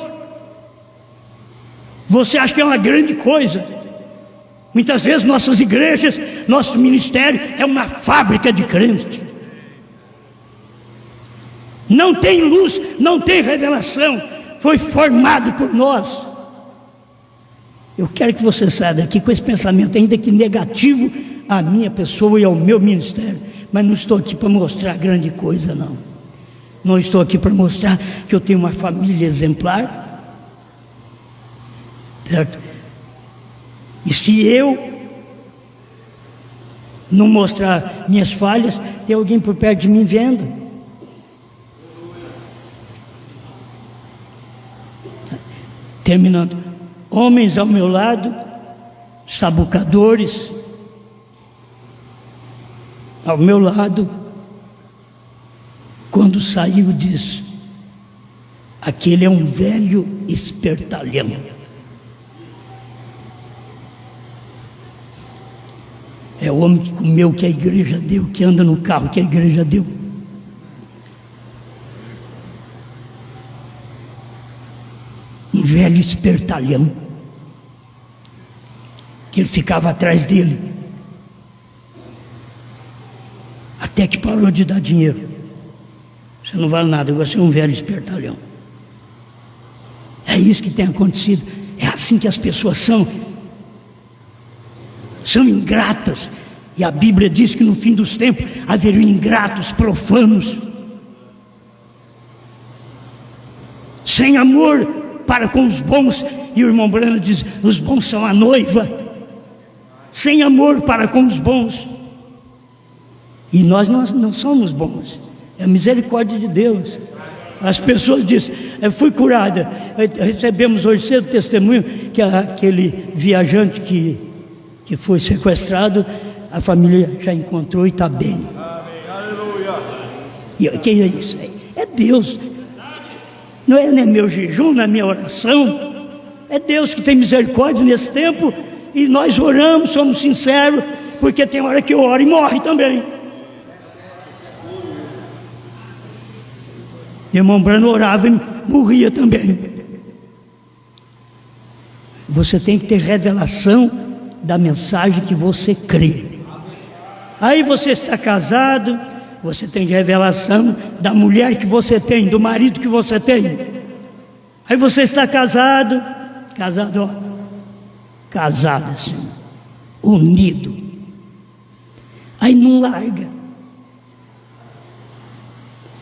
você acha que é uma grande coisa. Muitas vezes nossas igrejas, nosso ministério é uma fábrica de crentes. Não tem luz, não tem revelação, foi formado por nós. Eu quero que você saia daqui com esse pensamento, ainda que negativo, à minha pessoa e ao meu ministério. Mas não estou aqui para mostrar grande coisa, não. Não estou aqui para mostrar que eu tenho uma família exemplar, certo? E se eu não mostrar minhas falhas, tem alguém por perto de mim vendo. Terminando. Homens ao meu lado, sabucadores ao meu lado, quando saiu diz: aquele é um velho espertalhão. É o homem que comeu o que a igreja deu, que anda no carro que a igreja deu. Um velho espertalhão, que ele ficava atrás dele, até que parou de dar dinheiro. Você não vale nada, você é um velho espertalhão. É isso que tem acontecido. É assim que as pessoas são ingratas. E a Bíblia diz que no fim dos tempos haveriam ingratos, profanos, sem amor para com os bons. E o irmão Brano diz: os bons são a noiva. Sem amor para com os bons. E nós não somos bons. É a misericórdia de Deus. As pessoas dizem: eu fui curada. Recebemos hoje cedo testemunho que aquele viajante que foi sequestrado, a família já encontrou e está bem. Aleluia. E quem é isso? É Deus. Não é meu jejum, não é minha oração. É Deus que tem misericórdia nesse tempo. E nós oramos, somos sinceros, porque tem hora que eu oro e morre também. Irmão Brano orava e morria também. Você tem que ter revelação da mensagem que você crê. Aí você está casado, você tem revelação da mulher que você tem, do marido que você tem. Aí você está casado assim, unido. Aí não larga.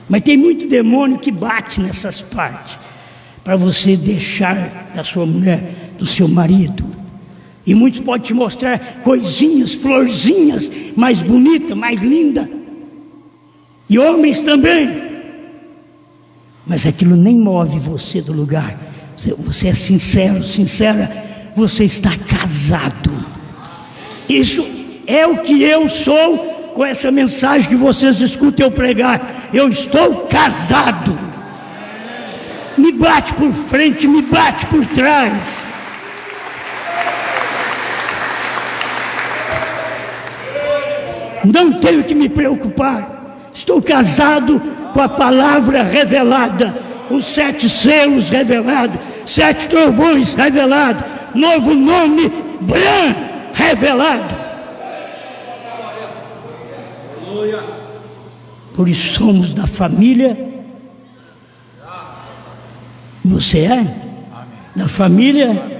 Mas tem muito demônio que bate nessas partes, para você deixar da sua mulher, do seu marido. E muitos podem te mostrar coisinhas, florzinhas, mais bonita, mais linda. E homens também. Mas aquilo nem move você do lugar. Você é sincero, sincera. Você está casado. Isso é o que eu sou com essa mensagem que vocês escutam eu pregar. Eu estou casado. Me bate por frente, me bate por trás. Não tenho que me preocupar. Estou casado com a palavra revelada, com 7 selos revelados, 7 trovões revelados, novo nome, Bran, revelado. por isso somos da família. Você é? Da família?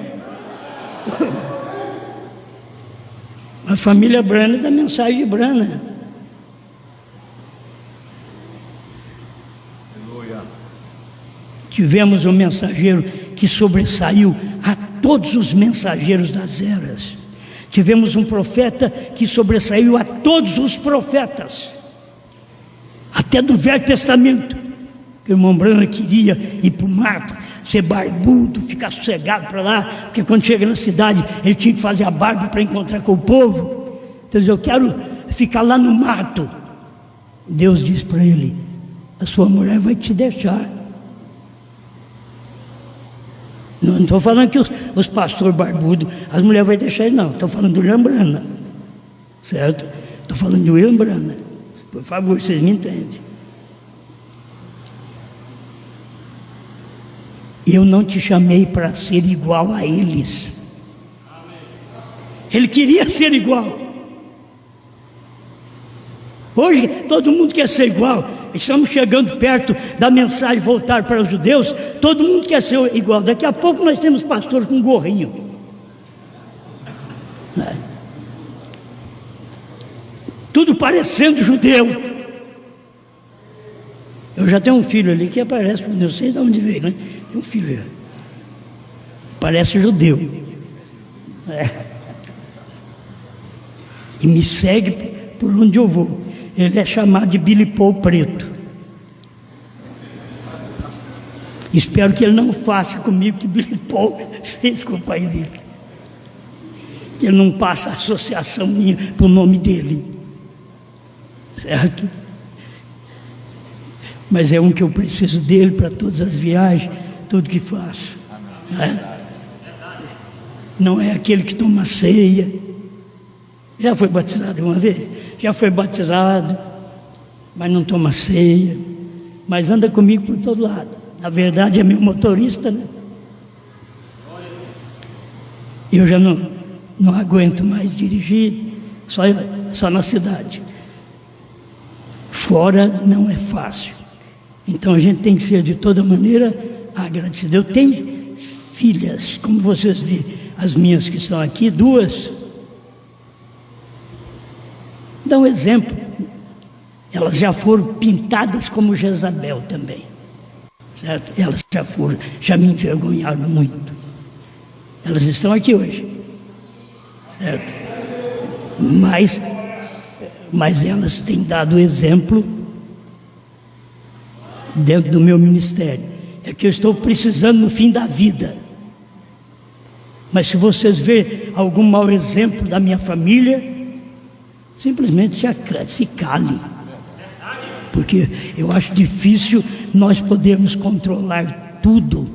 A família Brana, da mensagem de Brana. Tivemos um mensageiro que sobressaiu a todos os mensageiros das eras. Tivemos um profeta que sobressaiu a todos os profetas, até do Velho Testamento. O irmão Brana queria ir para o mato, ser barbudo, ficar sossegado para lá, porque quando chega na cidade ele tinha que fazer a barba para encontrar com o povo. Então eu quero ficar lá no mato. Deus diz para ele: a sua mulher vai te deixar. Não estou falando que os pastores barbudos, as mulheres vão deixar ele, não. Estou falando do William Brana, certo? Estou falando do William Brana. Por favor, vocês me entendem. Eu não te chamei para ser igual a eles. Ele queria ser igual. Hoje todo mundo quer ser igual. Estamos chegando perto da mensagem voltar para os judeus. Todo mundo quer ser igual. Daqui a pouco nós temos pastor com gorrinho. Tudo parecendo judeu. Eu já tenho um filho ali que aparece, não sei de onde veio, né? Tem um filho ali. Parece judeu. E me segue por onde eu vou. Ele é chamado de Billy Paul Preto. Espero que ele não faça comigo que Billy Paul fez com o pai dele. Que ele não passe a associação minha para o nome dele. Certo? Mas é um que eu preciso dele para todas as viagens, tudo que faço. Não é aquele que toma ceia. Já foi batizado uma vez? Já foi batizado, mas não toma ceia, mas anda comigo por todo lado. Na verdade é meu motorista, né? Eu já não aguento mais dirigir, só na cidade. Fora não é fácil. Então a gente tem que ser de toda maneira agradecido. Eu tenho filhas, como vocês viram, as minhas que estão aqui, duas. Dá um exemplo. Elas já foram pintadas como Jezabel também, certo? Elas já me envergonharam muito. Elas estão aqui hoje, certo? Mas elas têm dado exemplo dentro do meu ministério. É que eu estou precisando no fim da vida. Mas se vocês verem algum mau exemplo da minha família, simplesmente se cale. Porque eu acho difícil nós podermos controlar tudo.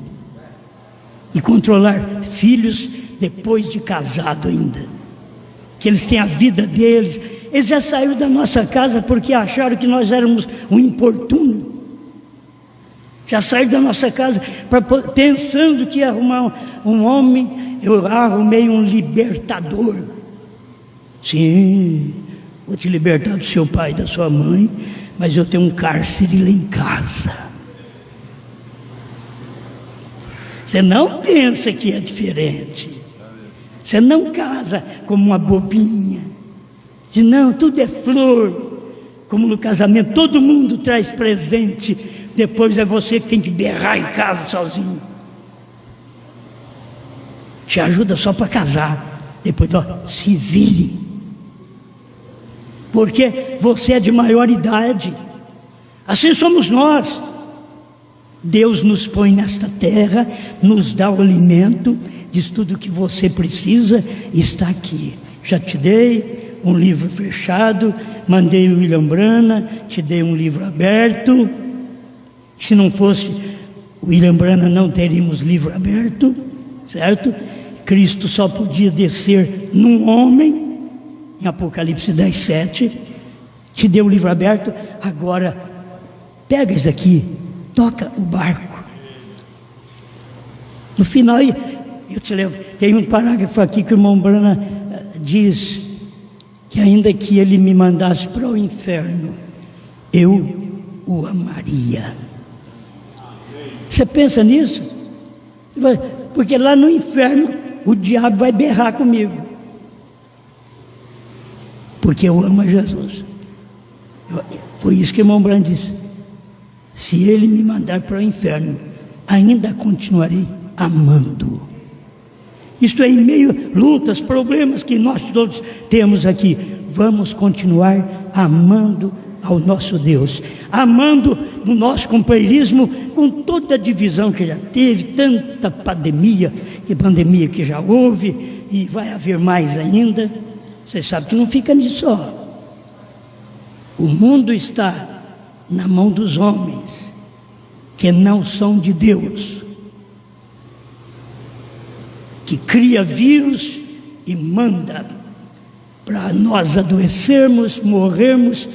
E controlar filhos depois de casado ainda. Que eles têm a vida deles. Eles já saíram da nossa casa porque acharam que nós éramos um importuno. Já saíram da nossa casa pensando que ia arrumar um homem. Eu arrumei um libertador. Sim, vou te libertar do seu pai e da sua mãe, mas eu tenho um cárcere lá em casa. Você não pensa que é diferente. Você não casa como uma bobinha. Diz, não, tudo é flor. Como no casamento, todo mundo traz presente. Depois é você que tem que berrar em casa sozinho. Te ajuda só para casar. Depois, se vire. Porque você é de maior idade. Assim somos nós. Deus nos põe nesta terra, nos dá o alimento, diz tudo o que você precisa, está aqui. Já te dei um livro fechado, mandei o William Brana, te dei um livro aberto. Se não fosse o William Brana, não teríamos livro aberto, certo? Cristo só podia descer num homem, em Apocalipse 10:7. Te deu o livro aberto, agora pega isso aqui, toca o barco. No final, eu te levo. Tem um parágrafo aqui que o irmão Brana diz que ainda que ele me mandasse para o inferno, eu o amaria. Você pensa nisso? Porque lá no inferno o diabo vai berrar comigo, porque eu amo a Jesus. Foi isso que o irmão Brandt disse: se ele me mandar para o inferno, ainda continuarei amando. Isto é, em meio a lutas, problemas que nós todos temos aqui, vamos continuar amando ao nosso Deus, amando o nosso companheirismo, com toda a divisão que já teve, tanta pandemia que já houve, e vai haver mais ainda. Você sabe que não fica nisso só. O mundo está na mão dos homens, que não são de Deus, que cria vírus e manda para nós adoecermos, morrermos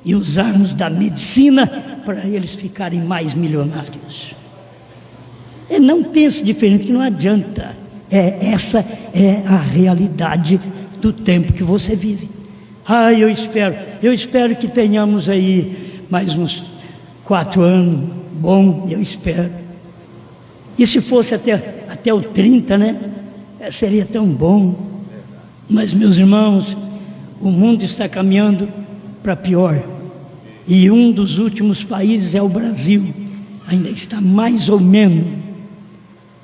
e usarmos da medicina para eles ficarem mais milionários. Não pense diferente, que não adianta. Essa é a realidade do tempo que você vive. Eu espero que tenhamos aí mais uns 4 anos, bom, eu espero. E se fosse até o 30, né? Seria tão bom. Mas, meus irmãos, o mundo está caminhando para pior. E um dos últimos países é o Brasil. Ainda está mais ou menos,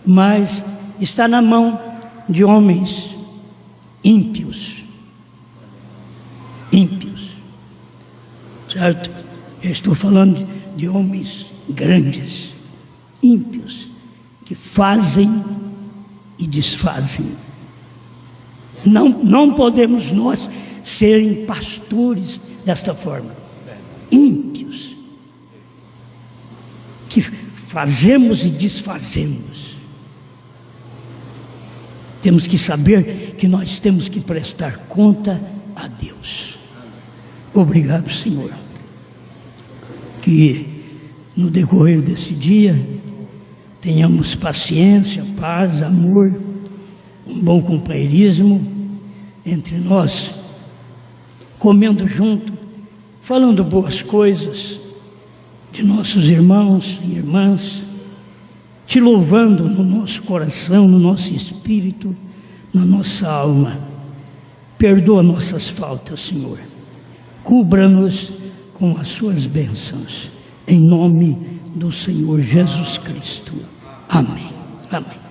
mas está na mão de homens ímpios. Certo? Eu estou falando de homens grandes, ímpios, que fazem e desfazem. Não podemos nós serem pastores desta forma. Ímpios, que fazemos e desfazemos. Temos que saber que nós temos que prestar conta a Deus. Obrigado, Senhor. Que no decorrer desse dia tenhamos paciência, paz, amor, um bom companheirismo entre nós, comendo junto, falando boas coisas de nossos irmãos e irmãs, te louvando no nosso coração, no nosso espírito, na nossa alma. Perdoa nossas faltas, Senhor. Cubra-nos com as suas bênçãos, em nome do Senhor Jesus Cristo. Amém. Amém.